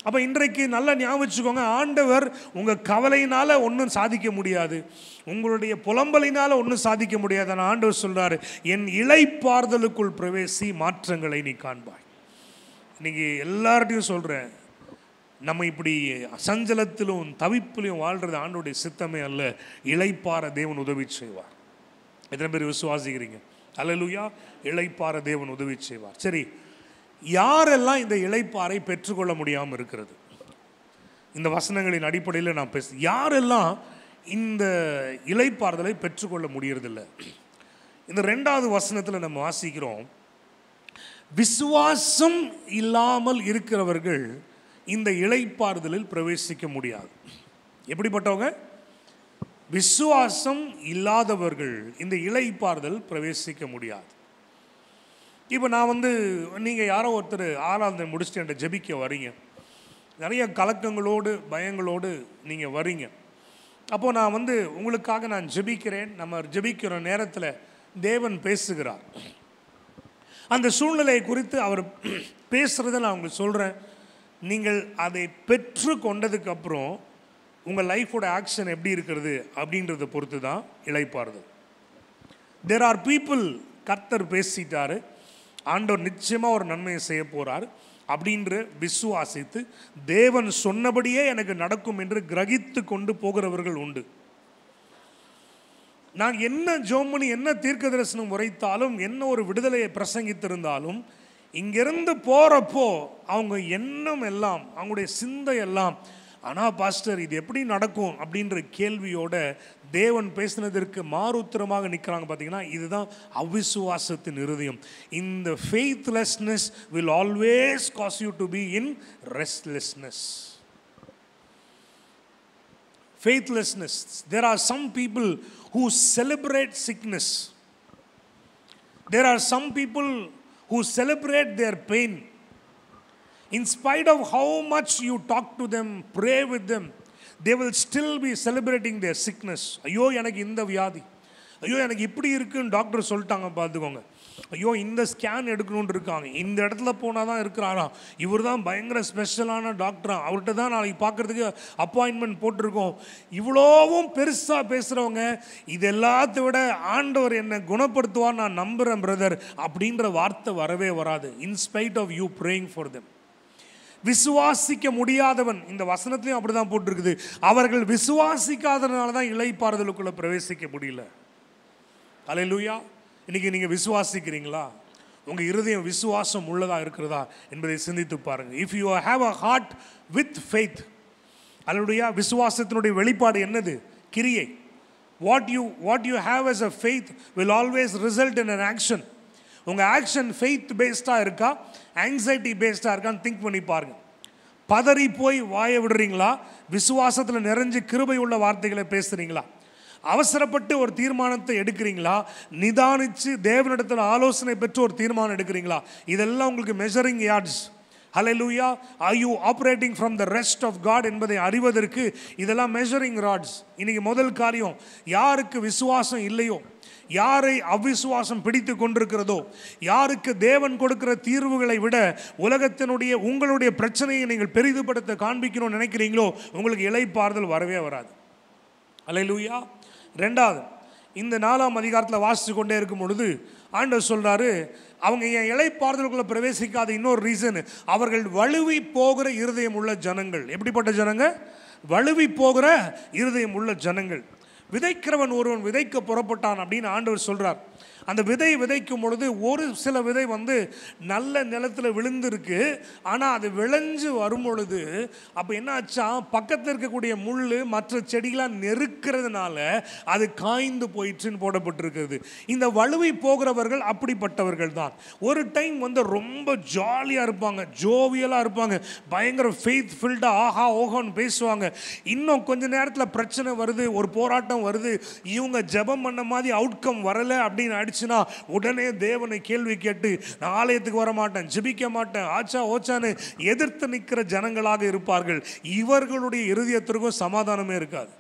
அப்போ இன்றைக்கு நல்லா ஞாபகம் வச்சுக்கோங்க, ஆண்டவர் உங்கள் கவலையினால் ஒன்றும் சாதிக்க முடியாது, உங்களுடைய புலம்பலினால் ஒன்றும் சாதிக்க முடியாது. ஆனால் ஆண்டவர் சொல்கிறார், என் இளைப்பாறுதலுக்குள் பிரவேசி, மாற்றங்களை நீ காண்பாய். இன்றைக்கி எல்லார்ட்டையும் சொல்கிறேன், நம்ம இப்படி சஞ்சலத்திலும் தவிப்பிலையும் வாழ்கிறது ஆண்டவருடைய சித்தமே அல்ல. இளைப்பாற தேவன் உதவி செய்வார். எத்தனை பேர் விசுவாசிக்கிறீங்க? அல்லேலூயா. இளைப்பாற தேவன் உதவி செய்வார். சரி, யாரெல்லாம் இந்த இளைப்பாறை பெற்றுக்கொள்ள முடியாமல் இருக்கிறது? இந்த வசனங்களின் அடிப்படையில் நான் யாரெல்லாம் இந்த இளைப்பாறுதலை பெற்றுக்கொள்ள முடியறதில்லை? இந்த 2வது வசனத்தில் நம்ம வாசிக்கிறோம், விசுவாசம் இல்லாமல் இருக்கிறவர்கள் இந்த இளைப்பாறுதலில் பிரவேசிக்க முடியாது. எப்படிப்பட்டவங்க? விசுவாசம் இல்லாதவர்கள் இந்த இளைப்பாறுதல் பிரவேசிக்க முடியாது. இப்போ நான் நீங்கள் யாரோ ஒருத்தர் ஆராதனை முடிச்சுட்டு என்கிட்ட ஜெபிக்க வரீங்க, நிறைய கலக்கங்களோடு பயங்களோடு நீங்கள் வரீங்க. அப்போது நான் உங்களுக்காக நான் ஜெபிக்கிறேன். நம்ம ஜெபிக்கிற நேரத்தில் தேவன் பேசுகிறார். அந்த சூழ்நிலையை குறித்து அவர் பேசுகிறத நான் உங்களுக்கு சொல்கிறேன். நீங்கள் அதை பெற்று கொண்டதுக்கப்புறம் உங்கள் லைஃபோட ஆக்ஷன் எப்படி இருக்கிறது அப்படின்றத பொறுத்து தான் இளைப்பாறுதல். தேர் ஆர் பீப்புள், கர்த்தர் பேசிட்டாரு, ஆண்டவர் நிச்சயமாக ஒரு நன்மையை செய்ய போகிறார் அப்படின்ற விசுவாசித்து தேவன் சொன்னபடியே எனக்கு நடக்கும் என்று கிரகித்து கொண்டு போகிறவர்கள் உண்டு. நான் என்ன ஜோமனி என்ன தீர்க்க தரிசனம் உரைத்தாலும் என்ன ஒரு விடுதலையை பிரசங்கித்திருந்தாலும் இங்கிருந்து போகிறப்போ அவங்க எண்ணம் எல்லாம் அவங்களுடைய சிந்தை எல்லாம், ஆனால் பாஸ்டர் இது எப்படி நடக்கும் அப்படின்ற கேள்வியோட தேவன் பேசினதற்கு மாறுத்தரமாக நிற்கிறாங்க. பார்த்தீங்கன்னா இதுதான் அவிசுவாசத்தின் இருதயம். இந்த faithlessness will always cause you to be in restlessness. Faithlessness. There are some people who celebrate sickness. There are some people who celebrate their pain. In spite of how much you talk to them, pray with them, they will still be celebrating their sickness. ஐயோ எனக்கு இந்த வியாதி, ஐயோ எனக்கு இப்படி இருக்குன்னு doctor சொல்லிட்டாங்க பார்த்துக்கோங்க, ஐயோ இந்த ஸ்கேன் எடுக்கணும்னு இருக்காங்க, இந்த இடத்துல போனால் தான் இருக்கிறாராம், இவர் தான் பயங்கர ஸ்பெஷலான டாக்டரா, அவர்கிட்ட தான் நாளைக்கு பார்க்குறதுக்கு அப்பாயின்மெண்ட் போட்டிருக்கோம். இவ்வளோவும் பெருசாக பேசுகிறவங்க இது எல்லாத்த விட ஆண்டவர் என்னை குணப்படுத்துவார் நான் நம்புகிறேன் பிரதர் அப்படின்ற வார்த்தை வரவே வராது. In spite of you praying for them. விசுவாசிக்க முடியாதவன், இந்த வசனத்திலையும் அப்படி தான் போட்டிருக்குது, அவர்கள் விசுவாசிக்காதனால தான் இளைப்பாறுதலுக்குள்ளே பிரவேசிக்க முடியல. அல்லேலூயா. இன்னைக்கு நீங்கள் விசுவாசிக்கிறீங்களா? உங்கள் இருதயம் விசுவாசம் உள்ளதாக இருக்கிறதா என்பதை சிந்தித்து பாருங்கள். If you have a heart with faith, alleluia, விசுவாசத்தினுடைய வெளிப்பாடு என்னது? கிரியை. What you have as a faith will always result in an action. உங்கள் ஆக்ஷன் ஃபெய்த் பேஸ்டாக இருக்கா, ஆங்ஸைட்டி பேஸ்டாக இருக்கான்னு திங்க் பண்ணி பாருங்கள். பதறி போய் வாயை விடுறீங்களா, விசுவாசத்தில் நிறைஞ்சு கிருபை உள்ள வார்த்தைகளை பேசுகிறீங்களா, அவசரப்பட்டு ஒரு தீர்மானத்தை எடுக்கிறீங்களா, நிதானித்து தேவனிடத்தில் ஆலோசனை பெற்று ஒரு தீர்மானம் எடுக்கிறீங்களா? இதெல்லாம் உங்களுக்கு measuring yards. Hallelujah. Are you operating from the rest of God என்பதை அறிவதற்கு இதெல்லாம் மெஷரிங் ராட்ஸ். இன்னைக்கு முதல் காரியம், யாருக்கு விசுவாசம் இல்லையோ, யாரை அவிசுவாசம் பிடித்து கொண்டிருக்கிறதோ, யாருக்கு தேவன் கொடுக்கிற தீர்வுகளை விட உலகத்தினுடைய உங்களுடைய பிரச்சனையை நீங்கள் பெரிதுபடுத்த காண்பிக்கணும்னு நினைக்கிறீங்களோ உங்களுக்கு இளைப்பாறுதல் வரவே வராது. அல்லேலூயா. ரெண்டாவது, இந்த 4ஆம் அதிகாரத்தில் வாசித்து கொண்டே இருக்கும் பொழுது ஆண்டவர் சொல்கிறாரு, அவங்க என் இளைப்பாறுதலுக்குள்ளே பிரவேசிக்காத இன்னொரு ரீசன், அவர்கள் வழுவி போகிற இருதயம் உள்ள ஜனங்கள். எப்படிப்பட்ட ஜனங்க? வழுவி போகிற இருதயம் உள்ள ஜனங்கள். விதைக்கிறவன் ஒருவன் விதைக்க புறப்பட்டான் அப்படின்னு ஆண்டவர் சொல்கிறார். அந்த விதை விதைக்கும் பொழுது ஒரு சில விதை நல்ல நிலத்தில் விழுந்திருக்கு, ஆனால் அது விளைஞ்சு வரும் பொழுது அப்போ என்ன ஆச்சா, பக்கத்தில் இருக்கக்கூடிய முள் மற்ற செடிகளாக நெருக்கிறதுனால அது காய்ந்து போயிடுச்சுன்னு போடப்பட்டிருக்கிறது. இந்த வழுவி போகிறவர்கள் அப்படிப்பட்டவர்கள் தான். ஒரு டைம் ரொம்ப ஜாலியாக இருப்பாங்க, ஜோவியலாக இருப்பாங்க, பயங்கர ஃபெய்த் ஃபில்டாக ஆஹா ஓஹோன்னு பேசுவாங்க. இன்னும் கொஞ்ச நேரத்தில் பிரச்சனை வருது, ஒரு போராட்டம் வருது, இவங்க ஜெபம் பண்ண மாதிரி அவுட்கம் வரலை அப்படின்னு அடிச்சுனா உடனே தேவனை கேள்வி கேட்டு நான் ஆலயத்துக்கு வர மாட்டேன், ஜெபிக்க மாட்டேன், ஆச்சா ஓச்சான்னு எதிர்த்து நிற்கிற ஜனங்களாக இருப்பார்கள். இவர்களுடைய இருதயத்திற்கும் சமாதானமே இருக்காது.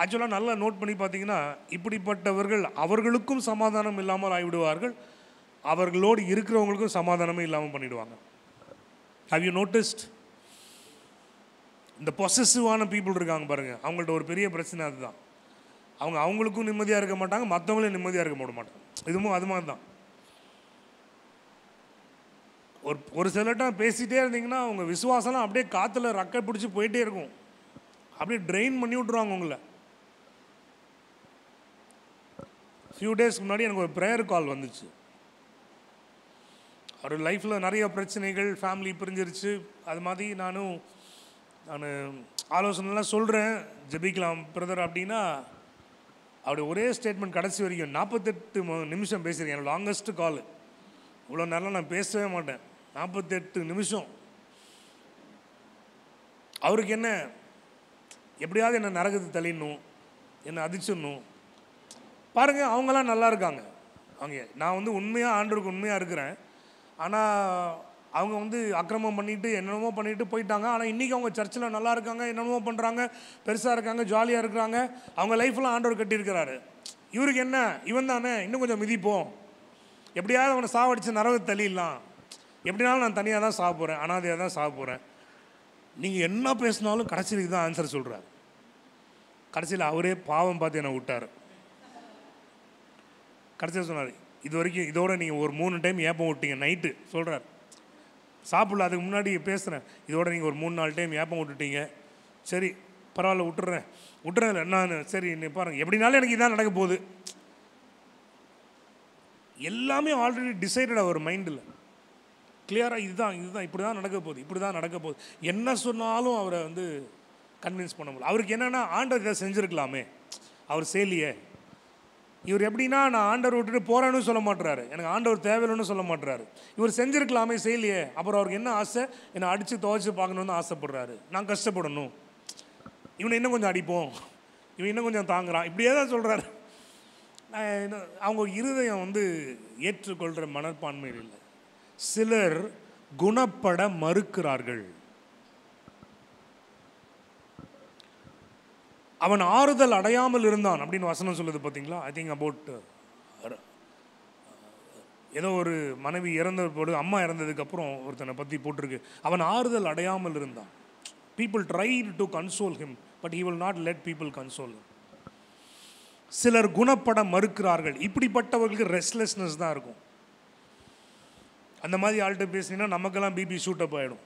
ஆக்சுவலாக நல்லா நோட் பண்ணி பார்த்தீங்கன்னா, இப்படிப்பட்டவர்கள் அவர்களுக்கும் சமாதானம் இல்லாமல் ஆகிவிடுவார்கள், அவர்களோடு இருக்கிறவங்களுக்கும் சமாதானமே இல்லாமல் பண்ணிடுவாங்க. How you noticed? இந்த பொசசிவான பீப்புள் இருக்காங்க பாருங்கள், அவங்கள்ட்ட ஒரு பெரிய பிரச்சனை அதுதான். அவங்களுக்கும் நிம்மதியாக இருக்க மாட்டாங்க, மற்றவங்களையும் நிம்மதியாக இருக்க போட மாட்டாங்க. இதுவும் அது மாதிரி தான். ஒரு சிலர்கிட்ட பேசிகிட்டே இருந்தீங்கன்னா அவங்க விசுவாசம்லாம் அப்படியே காற்றுல ரக்கை பிடிச்சி போயிட்டே இருக்கும், அப்படியே ட்ரெயின் பண்ணி விட்ருவாங்க உங்களை. ஃபியூ டேஸ்க்கு முன்னாடி எனக்கு ஒரு ப்ரேயர் கால் வந்துச்சு. அவர் லைஃப்பில் நிறைய பிரச்சனைகள், ஃபேமிலி பிரிஞ்சிருச்சு, அது மாதிரி நான் ஆலோசனைலாம் சொல்கிறேன், ஜெபிக்கலாம் பிரதர் அப்படின்னா அப்படி ஒரே ஸ்டேட்மெண்ட் கடைசி வரைக்கும் 48 நிமிஷம் பேசுகிறேன். லாங்கஸ்ட் கால் இவ்வளோ நேரம் நான் பேசவே மாட்டேன். 48 நிமிஷம். அவருக்கு என்ன, எப்படியாவது என்னை நரகத்துக்கு தள்ளிடணும், என்னை அதிச்சிடணும். பாருங்கள், அவங்களாம் நல்லா இருக்காங்க. அவங்க நான் வந்து உண்மையாக ஆண்டவருக்கு உண்மையாக இருக்கிறேன். ஆனால் அவங்க வந்து அக்கிரமம் பண்ணிவிட்டு என்னென்னமோ பண்ணிவிட்டு போயிட்டாங்க. ஆனால் இன்றைக்கி அவங்க சர்ச்சில் நல்லா இருக்காங்க, என்னென்னமோ பண்ணுறாங்க, பெருசாக இருக்காங்க, ஜாலியாக இருக்கிறாங்க. அவங்க லைஃப்லாம் ஆண்டவர் கட்டியிருக்கிறாரு. இவருக்கு என்ன, இவன் தானே, இன்னும் கொஞ்சம் மிதிப்போம், எப்படியாவது அவனை சாவடிச்சு நரகத்தை தள்ளிடலாம், எப்படினாலும் நான் தனியாக தான் சாக போகிறேன், அனாதையாக தான் சாக போகிறேன். நீங்கள் என்ன பேசினாலும் கடைசிக்கு தான் ஆன்சர் சொல்கிறார். கடைசியில் அவரே பாவம் பார்த்து என்னை விட்டார். கடைசியில் சொன்னார், இது வரைக்கும் இதோட நீங்கள் ஒரு 3 டைம் ஏப்பம் விட்டீங்க. நைட்டு சொல்கிறார், சாப்பிடல, அதுக்கு முன்னாடி பேசுகிறேன், இதோட நீங்கள் ஒரு 3-4 டைம் ஏப்பம் விட்டுட்டீங்க. சரி பரவாயில்ல, விட்டுறேன் நான். சரி நீ பாருங்கள், எப்படினாலும் எனக்கு இதான் நடக்க போகுது. எல்லாமே ஆல்ரெடி டிசைடட் அவர் மைண்டில் கிளியராக, இதுதான் இப்படி தான் நடக்க போகுது. என்ன சொன்னாலும் அவரை வந்து கன்வின்ஸ் பண்ண முடியல. அவருக்கு என்னென்னா, ஆண்டவர் இதை செஞ்சுருக்கலாமே, அவர் செய்யலையே. இவர் எப்படின்னா, நான் ஆண்டவர் விட்டுட்டு போகிறேன்னு சொல்ல மாட்டுறாரு, எனக்கு ஆண்டவர் தேவையில்லைன்னு சொல்ல மாட்டுறாரு. இவர் செஞ்சுருக்கலாமே, செய்யலையே. அப்புறம் அவருக்கு என்ன ஆசை, என்னை அடித்து துவைச்சி பார்க்கணுன்னு ஆசைப்படுறாரு. நான் கஷ்டப்படணும், இவனை இன்னும் கொஞ்சம் அடிப்போம், இவன் இன்னும் கொஞ்சம் தாங்குறான், இப்படியே தான் சொல்கிறாரு. அவங்க இருதயம் வந்து ஏற்றுக்கொள்கிற மனப்பான்மையில் இல்லை. சிலர் குணப்பட மறுக்கிறார்கள். அவன் ஆறுதல் அடையாமல் இருந்தான் அப்படின்னு வசனம் சொல்லுது பார்த்தீங்களா? ஐ திங்க் அபவுட் ஏதோ ஒரு மனைவி இறந்த போது, அம்மா இறந்ததுக்கப்புறம் ஒருத்தனை பற்றி போட்டிருக்கு, அவன் ஆறுதல் அடையாமல் இருந்தான். People tried to console him, but he will not let people console him. சிலர் குணப்பட மறுக்கிறார்கள். இப்படிப்பட்டவர்களுக்கு ரெஸ்ட்லெஸ்னஸ் தான் இருக்கும். அந்த மாதிரி ஆள்கிட்ட பேசினீங்கன்னா நமக்கெல்லாம் பிபி ஷூட்டப் ஆகிடும்.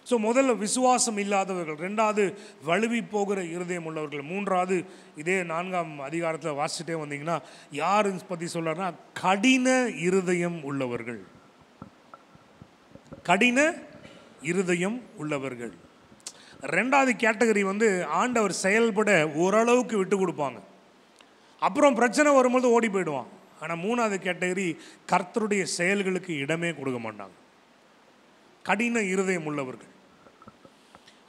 ஸோ முதல்ல விசுவாசம் இல்லாதவர்கள், 2வது வழுவி போகிற இருதயம் உள்ளவர்கள், 3வது இதே 4ஆம் அதிகாரத்தில் வாசிச்சுட்டே வந்தீங்கன்னா யார் பற்றி சொல்கிறாருன்னா, கடின இருதயம் உள்ளவர்கள். கடின இருதயம் உள்ளவர்கள். 2வது கேட்டகரி வந்து ஆண்டவர் செயல்பட ஓரளவுக்கு விட்டு கொடுப்பாங்க, அப்புறம் பிரச்சனை வரும்போது ஓடி போயிடுவான். ஆனால் 3வது கேட்டகரி கர்த்தருடைய செயல்களுக்கு இடமே கொடுக்க மாட்டாங்க. கடின இருதயம் உள்ளவர்கள்.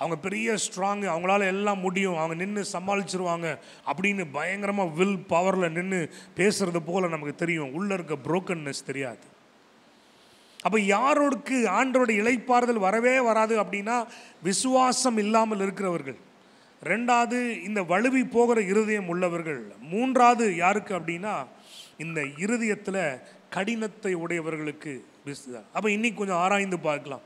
அவங்க பெரிய ஸ்ட்ராங்கு, அவங்களால எல்லாம் முடியும், அவங்க நின்று சமாளிச்சிருவாங்க அப்படின்னு பயங்கரமாக வில் பவரில் நின்று பேசுகிறது போல் நமக்கு தெரியும். உள்ளே இருக்க புரோக்கன்னஸ் தெரியாது. அப்போ யாரோடுக்கு ஆண்டவருடைய இளைப்பாறுதல் வரவே வராது அப்படின்னா விசுவாசம் இல்லாமல் இருக்கிறவர்கள். 2வது இந்த வழுவி போகிற இருதயம் உள்ளவர்கள். 3வது யாருக்கு அப்படின்னா இந்த இருதயத்தில் கடினத்தை உடையவர்களுக்கு. அப்போ இன்னைக்கு கொஞ்சம் ஆராய்ந்து பார்க்கலாம்.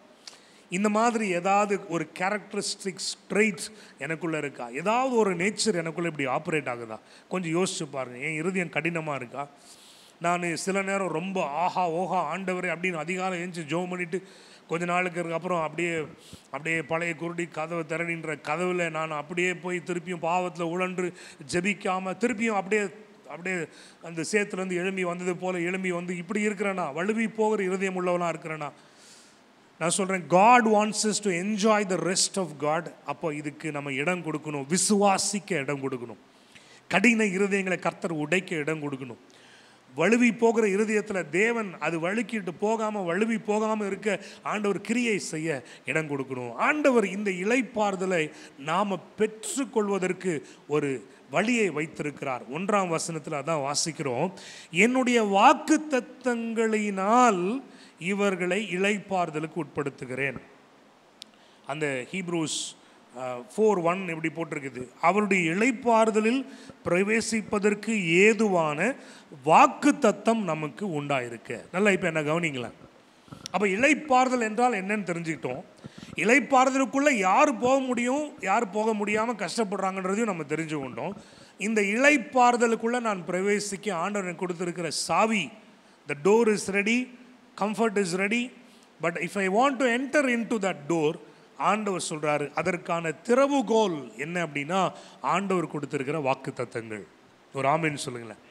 இந்த மாதிரி ஏதாவது ஒரு கேரக்டரிஸ்டிக்ஸ் ட்ரைட்ஸ் எனக்குள்ளே இருக்கா? ஏதாவது ஒரு நேச்சர் எனக்குள்ளே இப்படி ஆப்ரேட் ஆகுதா? கொஞ்சம் யோசிச்சு பாருங்கள். என் இருதயம் கடினமாக இருக்கா? நான் சில நேரம் ரொம்ப ஆஹா ஓஹா ஆண்டவரே அப்படின்னு அதிகாரம் எழுந்து ஜெபம் பண்ணிவிட்டு கொஞ்ச நாளுக்கு அப்புறம் அப்படியே பழைய குருடி கதவை திறனின்ற கதவில் நான் அப்படியே போய் திருப்பியும் பாவத்தில் உழன்று ஜெபிக்காமல் திருப்பியும் அப்படியே அந்த சேத்துலேருந்து எழும்பி வந்தது போல் எழும்பி வந்து இப்படி இருக்கிறேன்னா, வழுவி போகிற இருதயம் உள்ளவனாக இருக்கிறேன்னா, நான் சொல்கிறேன், God wants us to enjoy the rest of God. அப்போ இதுக்கு நம்ம இடம் கொடுக்கணும், விசுவாசிக்க இடம் கொடுக்கணும், கடின இருதயங்களை கர்த்தர் உடைக்க இடம் கொடுக்கணும். வழுவி போகிற இருதயத்தில் தேவன் அது வழுவி போகாமல் இருக்க ஆண்டவர் கிரியை செய்ய இடம் கொடுக்கணும். ஆண்டவர் இந்த இளைப்பாறுதலை நாம் பெற்றுக்கொள்வதற்கு ஒரு வழியை வைத்திருக்கிறார். 1ஆம் வசனத்தில் அதான் வாசிக்கிறோம், என்னுடைய வாக்கு தத்தங்களினால் இவர்களை இளைப்பாறுதலுக்கு உட்படுத்துகிறேன். அந்த ஹீப்ரூஸ் 4:1 இப்படி போட்டிருக்குது, அவருடைய இளைப்பாறுதலில் பிரவேசிப்பதற்கு ஏதுவான வாக்கு தத்தம் நமக்கு உண்டாயிருக்கு. நல்லா இப்போ என்ன கவனிங்களேன். அப்போ இளைப்பாறுதல் என்றால் என்னன்னு தெரிஞ்சுக்கிட்டோம். இளைப்பாறுதலுக்குள்ளே யார் போக முடியும், யார் போக முடியாமல் கஷ்டப்படுறாங்கன்றதையும் நம்ம தெரிஞ்சு கொண்டோம். இந்த இளைப்பாறுதலுக்குள்ளே நான் பிரவேசிக்க ஆண்டவர் கொடுத்துருக்கிற சாவி, the door is ready, comfort is ready, but if I want to enter into that door, ஆண்டவர் சொல்கிறாரு அதற்கான திறவுகோல் என்ன அப்படின்னா ஆண்டவர் கொடுத்துருக்கிற வாக்கு தத்தங்கள். ஒரு ஆமேன்னு சொல்லுங்களேன்.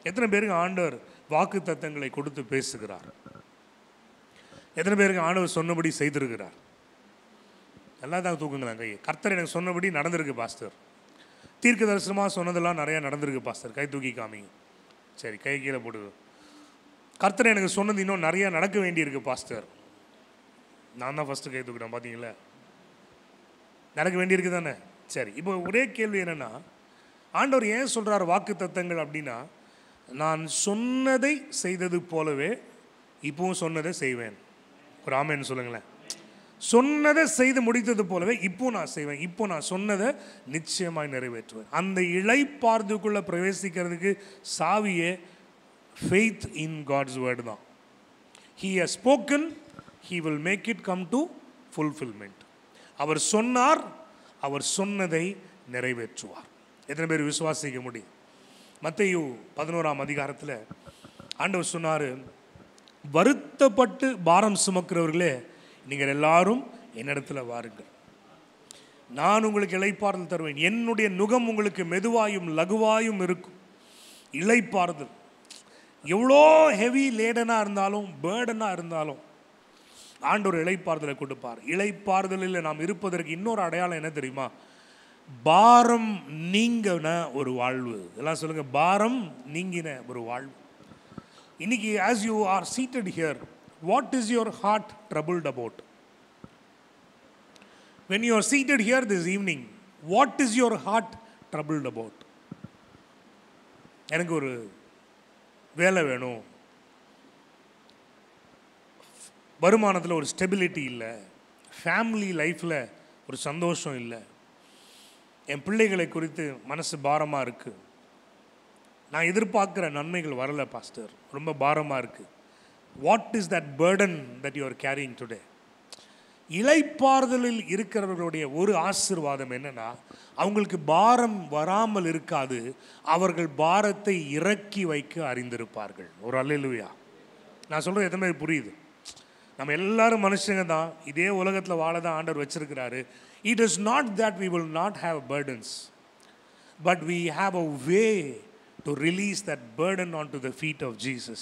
எத்தனை பேருக்கு ஆண்டவர் வாக்கு தத்தங்களை கொடுத்து பேசுகிறார்? எத்தனை பேருக்கு ஆண்டவர் சொன்னபடி செய்திருக்கிறார்? எல்லாம் தான் தூக்குங்களேன் கையை. கர்த்தர் எனக்கு சொன்னபடி நடந்திருக்கு பாஸ்டர். தீர்க்க தரிசனமாக சொன்னதெல்லாம் நிறையா நடந்திருக்கு பாஸ்டர். கை தூக்கி காமிங்க. சரி, கை கீழே போடுது. கர்த்தர் எனக்கு சொன்னது இன்னும் நிறையா நடக்க வேண்டியிருக்கு பாஸ்டர். நான் தான் ஃபஸ்ட்டு கை தூக்குறேன், பார்த்தீங்களா? நடக்க வேண்டியிருக்கு தானே? சரி, இப்போ ஒரே கேள்வி என்னென்னா, ஆண்டவர் ஏன் சொல்கிறார் வாக்கு தத்தங்கள் அப்படின்னா, நான் சொன்னதை செய்தது போலவே இப்போவும் சொன்னதை செய்வேன். ஒரு ஆமேன்னு சொல்லுங்களேன். சொன்னதை செய்து முடித்தது போலவே இப்போ நான் செய்வேன். இப்போ நான் சொன்னதை நிச்சயமாக நிறைவேற்றுவேன். அந்த இளைப்பாறுதலுக்குள்ளே பிரவேசிக்கிறதுக்கு சாவியே ஃபெய்த் இன் காட்ஸ் வேர்டு தான். He has spoken, he will make it come to fulfillment. அவர் சொன்னார், அவர் சொன்னதை நிறைவேற்றுவார். எத்தனை பேர் விசுவாசிக்க முடியும்? மத்தேயு 11ஆம் அதிகாரத்தில் ஆண்டவர் சொன்னார், வருத்தப்பட்டு பாரம் சுமக்கிறவர்களே நீங்கள் எல்லாரும் என்னிடத்தில் வாருங்கள், நான் உங்களுக்கு இளைப்பாறுதல் தருவேன். என்னுடைய நுகம் உங்களுக்கு மெதுவாயும் லகுவாயும் இருக்கும். இளைப்பாறுதல் எவ்வளோ ஹெவி லேடனாக இருந்தாலும் பேர்டனாக இருந்தாலும் ஆண்டவர் இளைப்பாறுதலை கொடுப்பார். இளைப்பாறுதலில் நாம் இருப்பதற்கு இன்னொரு அடையாளம் என்ன தெரியுமா? பாரம் நீங்கின ஒரு வாழ்வு. எல்லாம் சொல்லுங்க, பாரம் நீங்கின ஒரு வாழ்வு. இன்னைக்கு as you are seated here, what is your heart troubled about? When you are seated here this evening, what is your heart troubled about? எனக்கு ஒரு வேலை வேணும், வருமானத்தில் ஒரு ஸ்டெபிலிட்டி இல்லை, ஃபேமிலி லைஃப்பில் ஒரு சந்தோஷம் இல்லை, என் பிள்ளைகளை குறித்து மனசு பாரமாக இருக்குது, நான் எதிர்பார்க்குற நன்மைகள் வரலை பாஸ்டர், ரொம்ப பாரமாக இருக்குது. What is that burden that you are carrying today? இளைப்பாறுதலில் இருக்கிறவர்களுடைய ஒரு ஆசீர்வாதம் என்னன்னா, அவங்களுக்கு பாரம் வராமல் இருக்காது, அவர்கள் பாரத்தை இறக்கி வைக்க அறிந்திருப்பார்கள். ஒரு அல்லேலூயா. நான் சொல்கிறது எத்தனை பேர் புரியுது? நம்ம எல்லாரும் மனுஷங்க தான், இதே உலகத்தில் வாழ தான் ஆண்டவர் வச்சிருக்கிறாரு. It is not that we will not have burdens, but we have a way to release that burden onto the feet of Jesus.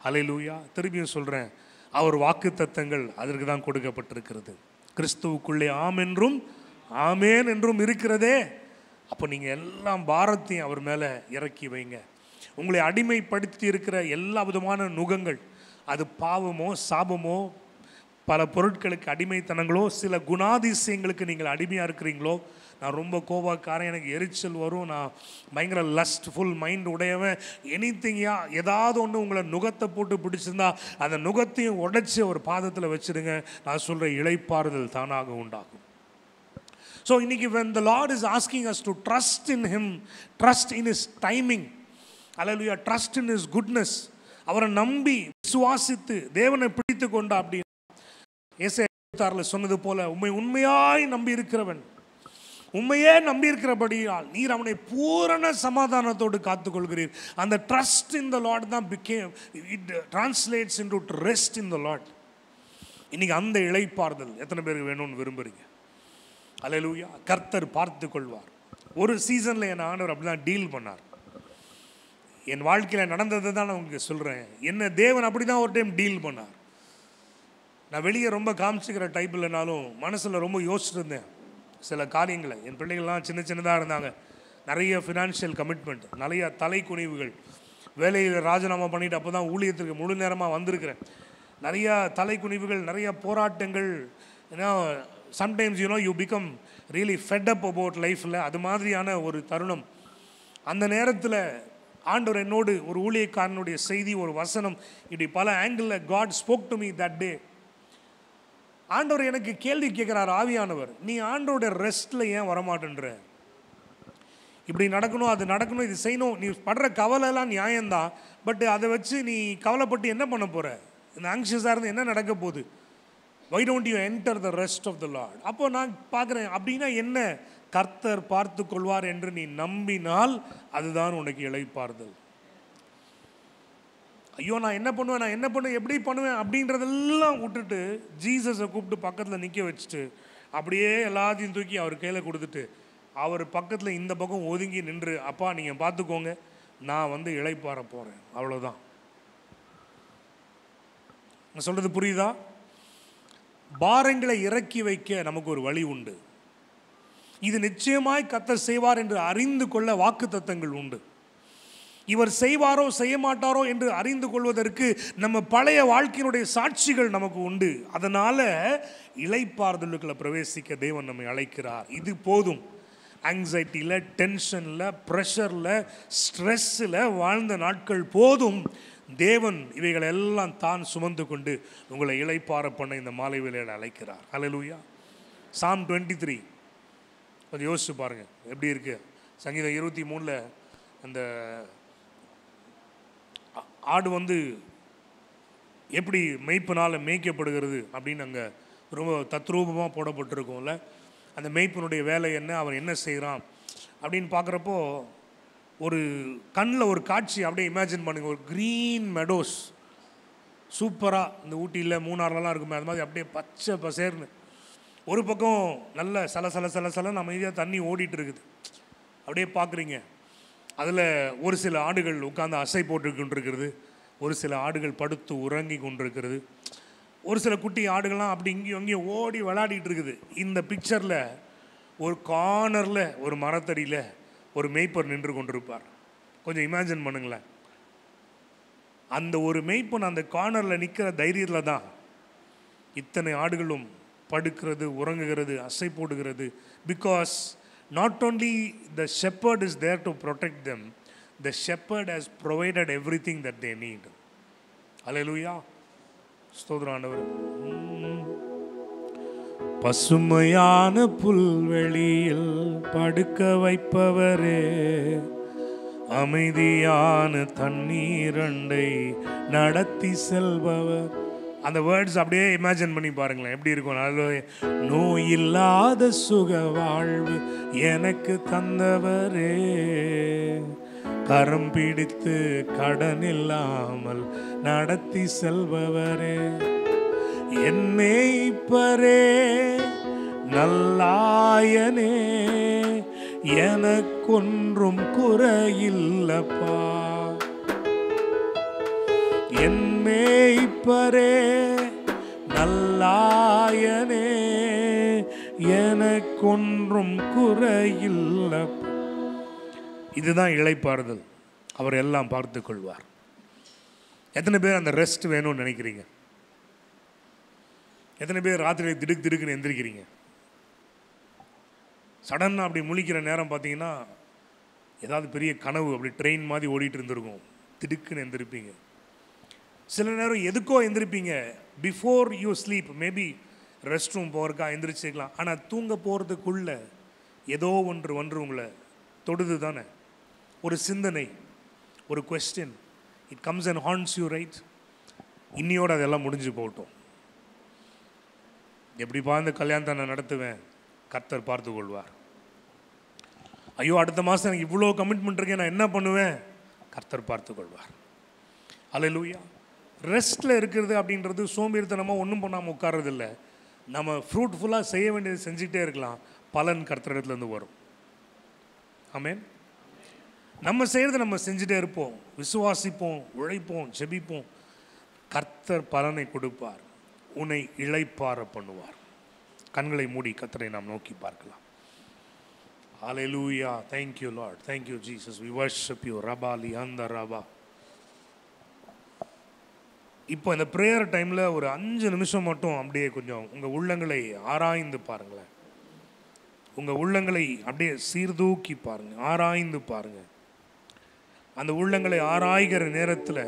Hallelujah. திரும்பியும் சொல்கிறேன், அவர் வாக்கு தத்தங்கள் அதற்கு தான் கொடுக்கப்பட்டிருக்கிறது. கிறிஸ்துவுக்குள்ளே ஆம் என்றும் ஆமேன் என்றும் இருக்கிறதே. அப்போ நீங்கள் எல்லாம் பாரத்தையும் அவர் மேலே இறக்கி வைங்க. உங்களை அடிமைப்படுத்தி இருக்கிற எல்லா விதமான நுகங்கள், அது பாவமோ சாபமோ, பல பொருட்களுக்கு அடிமைத்தனங்களோ, சில குணாதிசயங்களுக்கு நீங்கள் அடிமையாக இருக்கிறீங்களோ, நான் ரொம்ப கோபக்காரன், எனக்கு எரிச்சல் வரும், நான் பயங்கர லஸ்ட்ஃபுல் மைண்ட் உடையவன், எனிதிங்யா, ஏதாவது ஒன்று உங்களை நுகத்தை போட்டு பிடிச்சிருந்தா அந்த நுகத்தையும் உடைச்சி ஒரு பாதத்தில் வச்சுடுங்க. நான் சொல்கிற இளைப்பாறுதல் தானாக உண்டாகும். ஸோ இன்னைக்கு when the Lord is asking us to trust in Him, trust in His timing, hallelujah, trust in His goodness, அவரை நம்பி விசுவாசித்து தேவனை பிடித்து கொண்டா அப்படின்னு ஏசாயா 66 சொன்னது போல, உம்மை உண்மையாய் நம்பி இருக்கிறவன், உண்மையே நம்பி இருக்கிறபடியால் நீர் அவனை பூரண சமாதானத்தோடு காத்துக்கொள்கிறீர். அந்த ட்ரஸ்ட் இன் த லார்ட் தான் it translates into rest in the Lord. இன்னைக்கு அந்த இளைப்பாறுதல் எத்தனை பேருக்கு வேணும்னு விரும்புறீங்க? அல்லேலூயா. கர்த்தர் பார்த்து கொள்வார். ஒரு சீசனில் என் ஆண்டவர் அப்படி தான் டீல் பண்ணார். என் வாழ்க்கையில் நடந்ததை தான் நான் உங்களுக்கு சொல்கிறேன். என்ன தேவன் அப்படி தான் ஒரு டைம் டீல் பண்ணார். நான் வெளியே ரொம்ப காமிச்சிக்கிற டைப் இல்லைனாலும் மனசில் ரொம்ப யோசிச்சுட்டு இருந்தேன் சில காரியங்களை. என் பிள்ளைகள்லாம் சின்ன சின்னதாக இருந்தாங்க, நிறைய ஃபினான்ஷியல் கமிட்மெண்ட், நிறைய தலைக்குனிவுகள், வேலையில் ராஜினாமா பண்ணிவிட்டு அப்போ தான் ஊழியத்திற்கு முழு நேரமாக வந்திருக்கிறேன். நிறையா தலைக்குனிவுகள், நிறைய போராட்டங்கள். ஏன்னா sometimes you become really fed up about லைஃப்பில். அது மாதிரியான ஒரு தருணம். அந்த நேரத்தில் ஆண்டவர் என்னோடு ஒரு ஊழியக்காரனுடைய செய்தி, ஒரு வசனம், இப்படி பல ஆங்கிளில் God spoke to me that day. ஆண்டவர் எனக்கு கேள்வி கேட்குறார், ஆவியானவர், நீ ஆண்டோட ரெஸ்ட்டில் ஏன் வரமாட்டேன்ற? இப்படி நடக்கணும், அது நடக்கணும், இது செய்யணும், நீ படுற கவலைலாம் நியாயம்தான், பட் அதை வச்சு நீ கவலைப்பட்டு என்ன பண்ண போகிற? இந்த ஆங்ஷியஸாக இருந்து என்ன நடக்க போகுது? Why don't you enter the rest of the Lord? அப்போ நான் பார்க்குறேன், அப்படின்னா என்ன? கர்த்தர் பார்த்து கொள்வார் என்று நீ நம்பினால் அதுதான் உனக்கு இளைப்பாறுதல். ஐயோ நான் என்ன பண்ணுவேன், எப்படி பண்ணுவேன் அப்படின்றதெல்லாம் விட்டுட்டு ஜீசஸை கூப்பிட்டு பக்கத்தில் நிற்க வச்சுட்டு அப்படியே எல்லாத்தையும் தூக்கி அவர் கையில் கொடுத்துட்டு அவர் பக்கத்தில் இந்த பக்கம் ஒதுங்கி நின்று, அப்பா நீங்கள் பார்த்துக்கோங்க, நான் இளைப்பாற போகிறேன், அவ்வளோதான். நான் சொல்கிறது புரியுதா? பாரங்களை இறக்கி வைக்க நமக்கு ஒரு வழி உண்டு. இது நிச்சயமாய் கர்த்தர் செய்வார் என்று அறிந்து கொள்ள வாக்குத்தத்தங்கள் உண்டு. இவர் செய்வாரோ செய்ய மாட்டாரோ என்று அறிந்து கொள்வதற்கு நம்ம பழைய வாழ்க்கையினுடைய சாட்சிகள் நமக்கு உண்டு. அதனால் இளைப்பாறுதலுக்குள்ள பிரவேசிக்க தேவன் நம்மை அழைக்கிறார். இது போதும். ஆங்ஸைட்டியில், டென்ஷனில், ப்ரெஷரில், ஸ்ட்ரெஸ்ஸில் வாழ்ந்த நாட்கள் போதும். தேவன் இவைகள் எல்லாம் தான் சுமந்து கொண்டு உங்களை இளைப்பாற பண்ண இந்த மாலை வேளையில் அழைக்கிறார். ஹல்லேலூயா. Psalm 23 கொஞ்சம் யோசிச்சு பாருங்கள் எப்படி இருக்குது. சங்கீதம் 23 அந்த ஆடு எப்படி மெய்ப்பனால் மேய்க்கப்படுகிறது அப்படின்னு அங்கே ரொம்ப தத்ரூபமாக போடப்பட்டிருக்கோம்ல. அந்த மெய்ப்பனுடைய வேலை என்ன, அவன் என்ன செய்கிறான் அப்படின்னு பார்க்குறப்போ ஒரு கண்ணில் ஒரு காட்சி அப்படியே இமேஜின் பண்ணுங்கள். ஒரு க்ரீன் மெடோஸ் சூப்பராக இந்த ஊட்டியில் மூணாறுலலாம் இருக்குமே அது மாதிரி அப்படியே பச்சை பசேர்னு ஒரு பக்கம் நல்ல சல அமைதியாக தண்ணி ஓடிட்டு இருக்குது. அப்படியே பார்க்குறீங்க. அதில் ஒரு சில ஆடுகள் உட்காந்து அசை போட்டு கொண்டிருக்கிறது, ஒரு சில ஆடுகள் படுத்து உறங்கி கொண்டிருக்கிறது, ஒரு சில குட்டி ஆடுகள்லாம் அப்படி இங்கேயும் அங்கேயும் ஓடி விளையாடிட்டு இருக்குது. இந்த பிக்சரில் ஒரு கார்னரில் ஒரு மரத்தடியில் ஒரு மேய்ப்பர் நின்று கொண்டிருப்பார். கொஞ்சம் இமேஜின் பண்ணுங்களேன். அந்த ஒரு மேய்ப்பன் அந்த கார்னரில் நிற்கிற தைரியத்தில் தான் இத்தனை ஆடுகளும் படுக்கிறது, உறங்குகிறது, அசை போடுகிறது. Because not only the shepherd is there to protect them, the shepherd has provided everything that they need. Hallelujah. ஸ்தோத்திரம் ஆண்டவரே. பசுமையான புல்வெளியில் படுக்க வைப்பவரே, அமைதியான தண்ணீரண்டை நடத்தி செல்பவர். அந்த வேர்ட்ஸ் அப்படியே இமேஜின் பண்ணி பாருங்களேன் எப்படி இருக்கும். நோய் இல்லாத சுக வாழ்வு எனக்கு தந்தவரே, கரம் பிடித்து கடன் இல்லாமல் நடத்தி செல்பவரே, என் மேய்ப்பரே நல்லாயனே, எனக்கொன்றும் குறையில்லப்பா. என் மேய்ப்பரே நல்லாயனே, எனக்கொன்றும் குறையில்லப்பா. இதுதான் இளைப்பாறுதல். அவர் எல்லாம் பார்த்து கொள்வார். எத்தனை பேர் அந்த ரெஸ்ட் வேணும்னு நினைக்கிறீங்க? எத்தனை பேர் ராத்திரி திடுக்குன்னு எந்திரிக்கிறீங்க? சடனாக அப்படி முழிக்கிற நேரம் பார்த்தீங்கன்னா ஏதாவது பெரிய கனவு அப்படி ட்ரெயின் மாதிரி ஓடிட்டு இருந்திருக்கும். திடுக்குன்னு எந்திருப்பீங்க. சில நேரம் எதுக்கோ எந்திருப்பீங்க. Before you sleep maybe rest room போகிறக்கா எந்திரிச்சிக்கலாம். ஆனால் தூங்க போகிறதுக்குள்ள ஏதோ ஒன்று உங்களை தொடுது தானே. ஒரு சிந்தனை, ஒரு question, it comes and haunts you, right? இன்னியோடு அதெல்லாம் முடிஞ்சு போகட்டும். எப்படிப்பா இந்த கல்யாணத்தை நான் நடத்துவேன்? கர்த்தர் பார்த்து கொள்வார். ஐயோ அடுத்த மாதம் எனக்கு இவ்வளோ கமிட்மெண்ட் இருக்கேன், நான் என்ன பண்ணுவேன்? கர்த்தர் பார்த்து கொள்வார். அல்லேலூயா. ரெஸ்ட்டில் இருக்கிறது அப்படின்றது சோம்பேறித்தனமாக ஒன்றும் பண்ணாமல் உட்கார்றதில்ல. நம்ம ஃப்ரூட்ஃபுல்லாக செய்ய வேண்டியது செஞ்சுக்கிட்டே இருக்கலாம். பலன் கர்த்தரிடத்துலேருந்து வரும். ஆமென். நம்ம செய்கிறத நம்ம செஞ்சுட்டே இருப்போம், விசுவாசிப்போம், உழைப்போம், ஜெபிப்போம். கர்த்தர் பலனை கொடுப்பார், உன்னை இளைப்பாற பண்ணுவார். கண்களை மூடி கர்த்தரை நாம் நோக்கி பார்க்கலாம். ஹல்லேலூயா. Thank you Lord. Thank you Jesus. We worship you. ரபாலி அந்த ரபா. இப்போ இந்த ப்ரேயர் டைமில் ஒரு 5 நிமிஷம் மட்டும் அப்படியே கொஞ்சம் உங்கள் உள்ளங்களை ஆராய்ந்து பாருங்களேன். உங்கள் உள்ளங்களை அப்படியே சீர்தூக்கி பாருங்கள், ஆராய்ந்து பாருங்கள். அந்த உள்ளங்களை ஆராய்கிற நேரத்தில்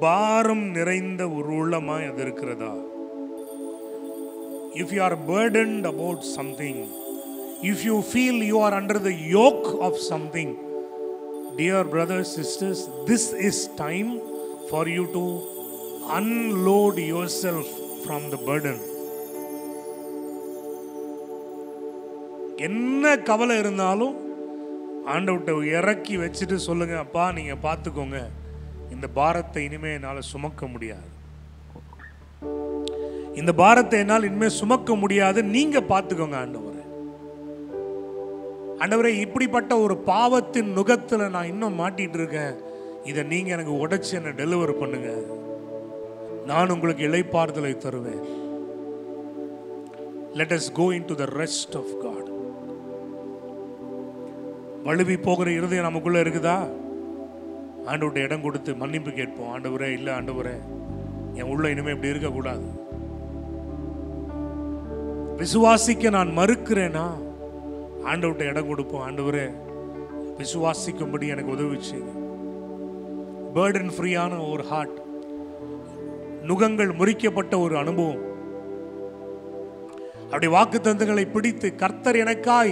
பாரம் நிறைந்த ஒரு உள்ளமாய் அது இருக்கிறதா? If you are burdened about something, if you feel you are under the yoke of something, dear brothers, sisters, this is time for you to unload yourself from the burden. என்ன கவலை இருந்தாலும் ஆண்டவர்கிட்ட இறக்கி வச்சுட்டு சொல்லுங்க, அப்பா நீங்க பார்த்துக்கோங்க, இந்த பாரத்தை இனிமே என்னால் சுமக்க முடியாது, இந்த பாரத்தை என்னால் இனிமே சுமக்க முடியாது, நீங்க பார்த்துக்கோங்க ஆண்டவரே. ஆண்டவரே, இப்படிப்பட்ட ஒரு பாவத்தின் நுகத்துல நான் இன்னும் மாட்டிட்டு இருக்கேன், இதை நீங்க எனக்கு உடைச்சு என்ன டெலிவர் பண்ணுங்க, நான் உங்களுக்கு இளைப்பாறுதலை தருவேன். Let us go into the rest of God. வழுவி போகிற இருதயம் நமக்குள்ள இருக்குதா? ஆண்டவர்கிட்ட இடம் கொடுத்து மன்னிப்பு கேட்போம். ஆண்டவரே, இல்லை ஆண்டவரே, என் உள்ள இனிமே இப்படி இருக்கக்கூடாது. விசுவாசிக்க நான் மறுக்கிறேனா? ஆண்டவர்கிட்ட இடம் கொடுப்போம். ஆண்டவரே, விசுவாசிக்கும்படி எனக்கு உதவி செய்யுங்க. பேர்டன் ஃப்ரீயான ஒரு ஹார்ட், நுகங்கள் முறிக்கப்பட்ட ஒரு அனுபவம், அப்படி வாக்குத்தத்தங்களை பிடித்து கர்த்தர் எனக்காய்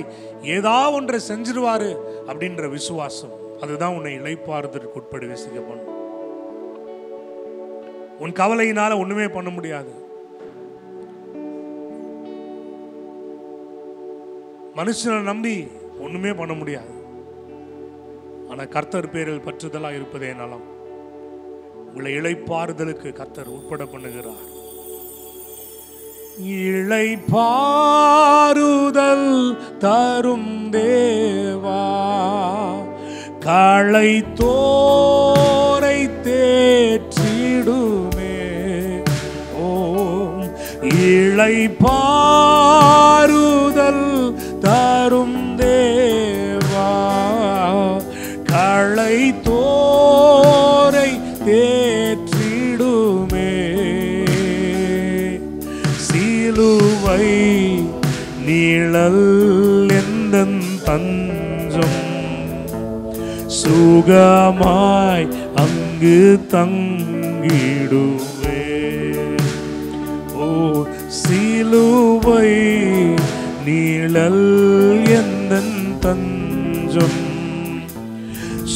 ஏதாவது ஒன்றை செஞ்சிருவாரு அப்படின்ற விசுவாசம், அதுதான் உன்னை இளைப்பாறுதலுக்கு உட்படுத்தி செய்ய பண்ணும். உன் கவலையினால ஒண்ணுமே பண்ண முடியாது. மனுஷனை நம்பி ஒண்ணுமே பண்ண முடியாது. ஆனா கர்த்தர் பேரில் பற்றுதலா இருப்பதே நலம். உங்களை இளைப்பாறுதலுக்கு கர்த்தர் உட்பட பண்ணுகிறார். இளைப்பாறுதல் தரும் தேவா, களை தோரை தேற்றிடுமே. ஓம் இளைப்பாறுதல் தரும் தேவா, களை தோரை தேற்றிடுமே. சிலுவை நீழல் எந்தன் தஞ்சம், சுகமாய் அங்கு தங்கிடுவே. ஓ சிலுவை நீழல் எந்தன் தஞ்சம்,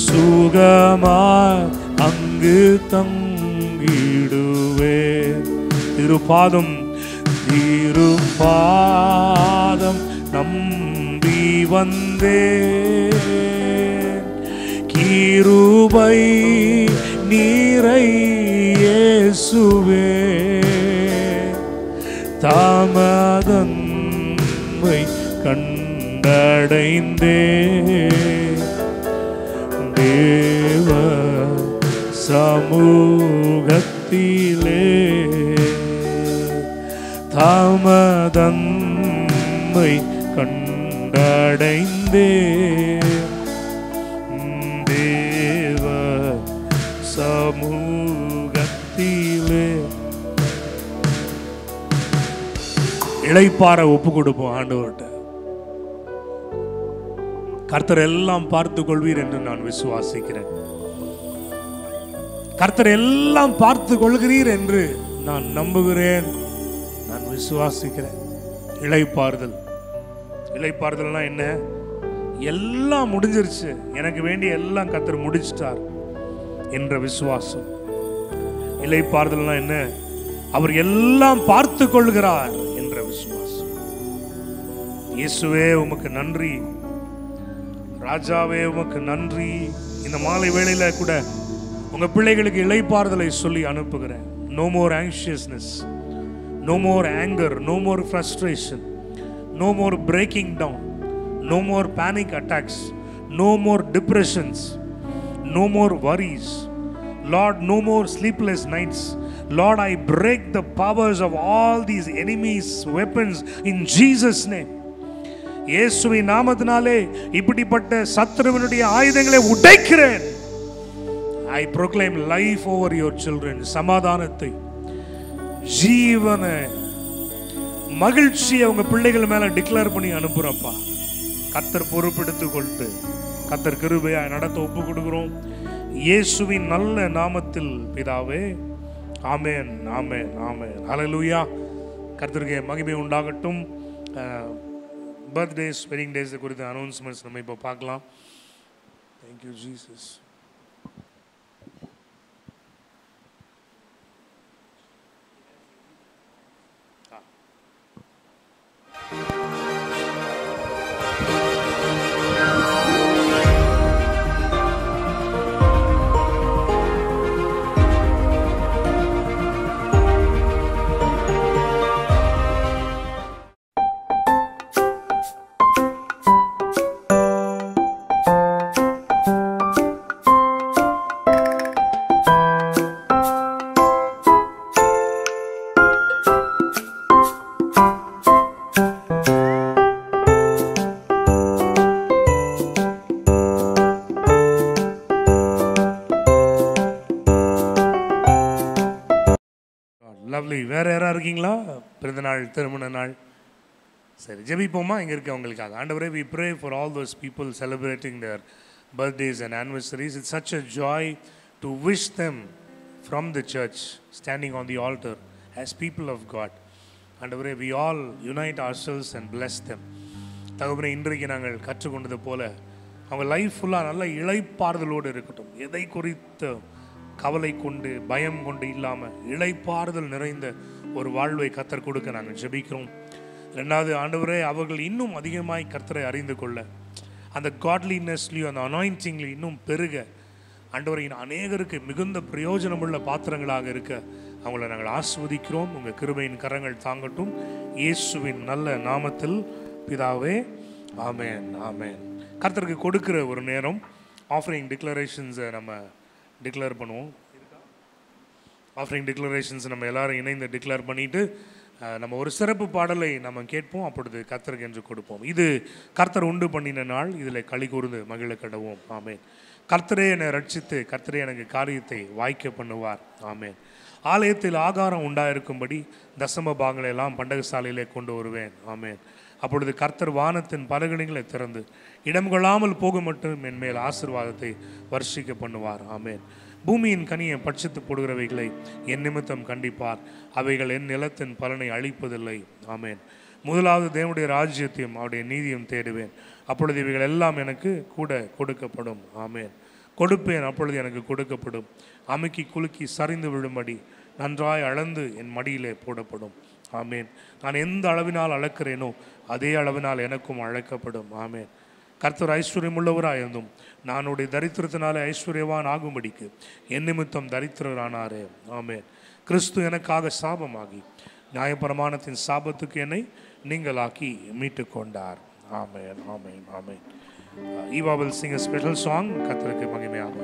சுகமாய் அங்கு தங்கிடுவே. திருப்பாதம் திருப்பாதம் நம்பி வந்தேன், கிருபை நீரை இயேசுவே. தாமதன்மை கண்டடைந்தேன், தேவ சமூகத்திலே. தாமதன்மை கண்டடைந்தே, தேவ சமூகத்திலே. இளைப்பாற ஒப்பு கொடுப்போம் ஆண்டவர்கிட்ட. கர்த்தர் எல்லாம் பார்த்து கொள்வீர் என்று நான் விசுவாசிக்கிறேன். கர்த்தர் எல்லாம் பார்த்து கொள்கிறீர் என்று நான் நம்புகிறேன், நான் விசுவாசிக்கிறேன். இளைப்பாறுதல், இளைப்பாறுதல்னா என்ன? எல்லாம் முடிஞ்சிருச்சு, எனக்கு வேண்டிய எல்லாம் கர்த்தர் முடிச்சிட்டார் என்ற விசுவாசம். இளைப்பாறுதல்னா என்ன? அவர் எல்லாம் பார்த்து கொள்கிறார் என்ற விசுவாசம். இயேசுவே உமக்கு நன்றி, ராஜாவே உமக்கு நன்றி. இந்த மாலை வேளையில கூட உங்க பிள்ளைகளுக்கு இளைப்பாறுதலை சொல்லி அனுப்புகிறேன். No more anxiousness, no more anger, no more frustration, no more breaking down, no more panic attacks, no more depressions, no more worries. Lord, no more sleepless nights. Lord, I break the powers of all these enemies' weapons in Jesus' name. இயேசுவின் நாமத்தினாலே இப்படிப்பட்ட சத்துருவினுடைய ஆயுதங்களை உடைக்கிறேன். I proclaim life over your children. சமாதானத்தை, ஜீவனை, மகிழ்ச்சியை உங்க பிள்ளைகள் மேல டிக்ளேர் பண்ணி அனுப்புறப்பா. கர்த்தர் பொறுப்பெடுத்து கொண்டு கர்த்தர் கிருபையா நடத்த ஒப்பு கொடுக்கிறோம் இயேசுவின் நல்ல நாமத்தில் பிதாவே. ஆமென், ஆமென், ஆமென். ஹல்லேலூயா. கர்த்தருக்கு மகிமை உண்டாகட்டும். பர்த்டேஸ், வெட்டிங் டேஸ் குறித்த அனௌன்ஸ்மெண்ட்ஸ் நம்ம இப்போ பார்க்கலாம். Thank you Jesus. லவ்லி. வேறு யாராக இருக்கீங்களா? பிறந்த நாள், திருமண நாள். சரி, ஜெபிப்போமா இங்கே இருக்கவங்களுக்காக. ஆண்டவரே, we pray for all those people celebrating their birthdays and anniversaries. It's such a joy to wish them from the church, standing on the altar as people of God. ஆண்டவரே, we all unite ourselves and bless them. தகவலே, இன்றைக்கு நாங்கள் கற்றுக்கொண்டது போல அவங்க life ஃபுல்லாக நல்ல இளைப்பாறுதலோடு இருக்கட்டும். எதை குறித்த கவலை கொண்டு பயம் கொண்டு இல்லாமல் இளைப்பாறுதல் நிறைந்த ஒரு வாழ்வை கர்த்தர் கொடுக்க நாங்கள் ஜெபிக்கிறோம். ரெண்டாவது, ஆண்டவரே, அவர்கள் இன்னும் அதிகமாய் கர்த்தரை அறிந்து கொள்ள, அந்த காட்லினஸ்லையும் அந்த அனாயிண்டிங்லையும் இன்னும் பெருக, ஆண்டவரை அநேகருக்கு மிகுந்த பிரயோஜனமுள்ள பாத்திரங்களாக இருக்க அவங்கள நாங்கள் ஆஸ்வதிக்கிறோம். உங்கள் கிருபையின் கரங்கள் தாங்கட்டும். இயேசுவின் நல்ல நாமத்தில் பிதாவே, ஆமேன், ஆமேன். கர்த்தருக்கு கொடுக்கிற ஒரு நேரம் ஆஃபரிங் டிக்ளரேஷன்ஸை நம்ம டிக்ளேர் பண்ணுவோம். ஆஃபரிங் டிக்ளரேஷன்ஸ் நம்ம எல்லாரும் இணைந்து டிக்ளேர் பண்ணிவிட்டு நம்ம ஒரு சிறப்பு பாடலை நம்ம கேட்போம். அப்பொழுது கர்த்தருக்கு என்று கொடுப்போம். இது கர்த்தர் உண்டு பண்ணின நாள், இதில் களி கூர்ந்து மகிழ கடவோம். ஆமேன். கர்த்தரே என்னை ரட்சித்து கர்த்தரே எனக்கு காரியத்தை வாய்க்க பண்ணுவார். ஆமேன். ஆலயத்தில் ஆகாரம் உண்டாயிருக்கும்படி தசம பாகங்களை எல்லாம் பண்டகசாலையிலே கொண்டு வருவேன். ஆமேன். அப்பொழுது கர்த்தர் வானத்தின் பலகணிகளை திறந்து இடம் கொள்ளாமல் போக மட்டும் என் மேல் ஆசீர்வாதத்தை வர்ஷிக்க பண்ணுவார். ஆமேன். பூமியின் கனியை பட்சித்து போடுகிறவைகளை என் நிமித்தம் கண்டிப்பார். அவைகள் என் நிலத்தின் பலனை அழிப்பதில்லை. ஆமேன். முதலாவது தேவனுடைய ராஜ்யத்தையும் அவருடைய நீதியும் தேடுவேன். அப்பொழுது இவைகள் எல்லாம் எனக்கு கூட கொடுக்கப்படும். ஆமேன். கொடுப்பேன், அப்பொழுது எனக்கு கொடுக்கப்படும். அமுக்கி குலுக்கி சரிந்து விழும்படி நன்றாய் அளந்து என் மடியிலே போடப்படும். ஆமேன். நான் எந்த அளவினால் அளக்கிறேனோ அதே அளவினால் எனக்கும் அழைக்கப்படும். ஆமேன். கர்த்தர் ஐஸ்வர்யம் உள்ளவராக இருந்தும் நானுடைய தரித்திரத்தினாலே ஐஸ்வர்யவான் ஆகும்படிக்கு என் நிமித்தம் தரித்திரரானாரே. ஆமேன். கிறிஸ்து எனக்காக சாபமாகி நியாயப்பிரமாணத்தின் சாபத்துக்கு என்னை நீங்களாக்கி மீட்டு கொண்டார். ஆமேன், ஆமேன், ஆமேன். Eva will sing a special song. கர்த்தருக்கு மகிமையாக.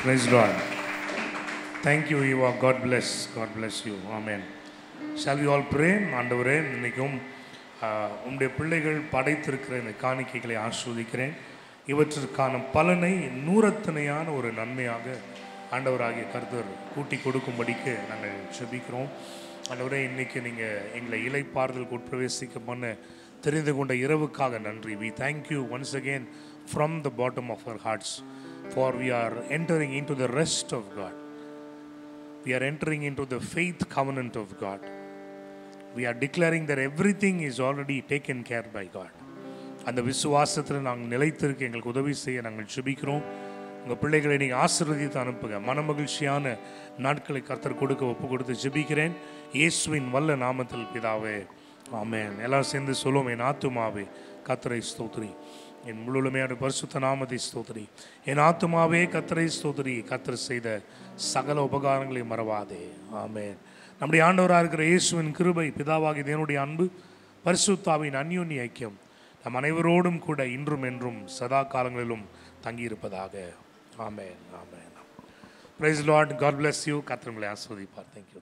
Praise Lord. Thank you, Eva. God bless. God bless you. Amen. Shall we all pray? ஆண்டவரே, இன்னைக்கும் உம்முடைய பிள்ளைகள் படைத்திருக்கிற இந்த காணிக்கைகளை ஆஸ்வதிக்கிறேன். இவற்றிற்கான பலனை நூறத்தனையான ஒரு நன்மையாக ஆண்டவராகிய கர்த்தர் கூட்டி கொடுக்கும்படிக்கு நாங்கள் ஜெபிக்கிறோம். ஆண்டவரே, இன்னைக்கு நீங்கள் எங்களை இலைப்பாறுதலுக்கு உட்பிரவேசிக்க பண்ண தெரிந்து கொண்ட இரவுக்காக நன்றி. We thank you once again from the bottom of our hearts, for we are entering into the rest of God. We are entering into the faith covenant of God. We are declaring that everything is already taken care by God. அந்த விசுவாசத்தில் நாங்கள் நிலைத்திருக்க எங்களுக்கு உதவி செய்ய நாங்கள் ஜெபிக்கிறோம். உங்கள் பிள்ளைகளை நீங்கள் ஆசீர்வதித்து அனுப்புங்க. மனமகிழ்ச்சியான நாட்களை கர்த்தர் கொடுக்க ஒப்பு கொடுத்து ஜெபிக்கிறேன் இயேசுவின் வல்ல நாமத்தில் பிதாவே, ஆமென். எல்லாரும் சேர்ந்து சொல்லுவோம். என் ஆத்துமாவே கர்த்தரை ஸ்தோத்திரி, என் முழுமையான பரிசுத்த நாமத்தை ஸ்தோத்திரி. என் ஆத்துமாவே கர்த்தரை ஸ்தோத்திரி, கர்த்தர் செய்த சகல உபகாரங்களை மறவாதே. ஆமென். நம்முடைய ஆண்டவராக இருக்கிற இயேசுவின் கிருபை, பிதாவாகிய தேவனுடைய அன்பு, பரிசுத்தாவின் அந்யோன்ய ஐக்கியம் நம் அனைவரோடும் கூட இன்றும் என்றும் சதா காலங்களிலும் தங்கியிருப்பதாக. ஆமென். ஆமென். Praise the Lord. God bless you. கர்த்தர் உங்களை ஆசீர்வதிப்பார். Thank you.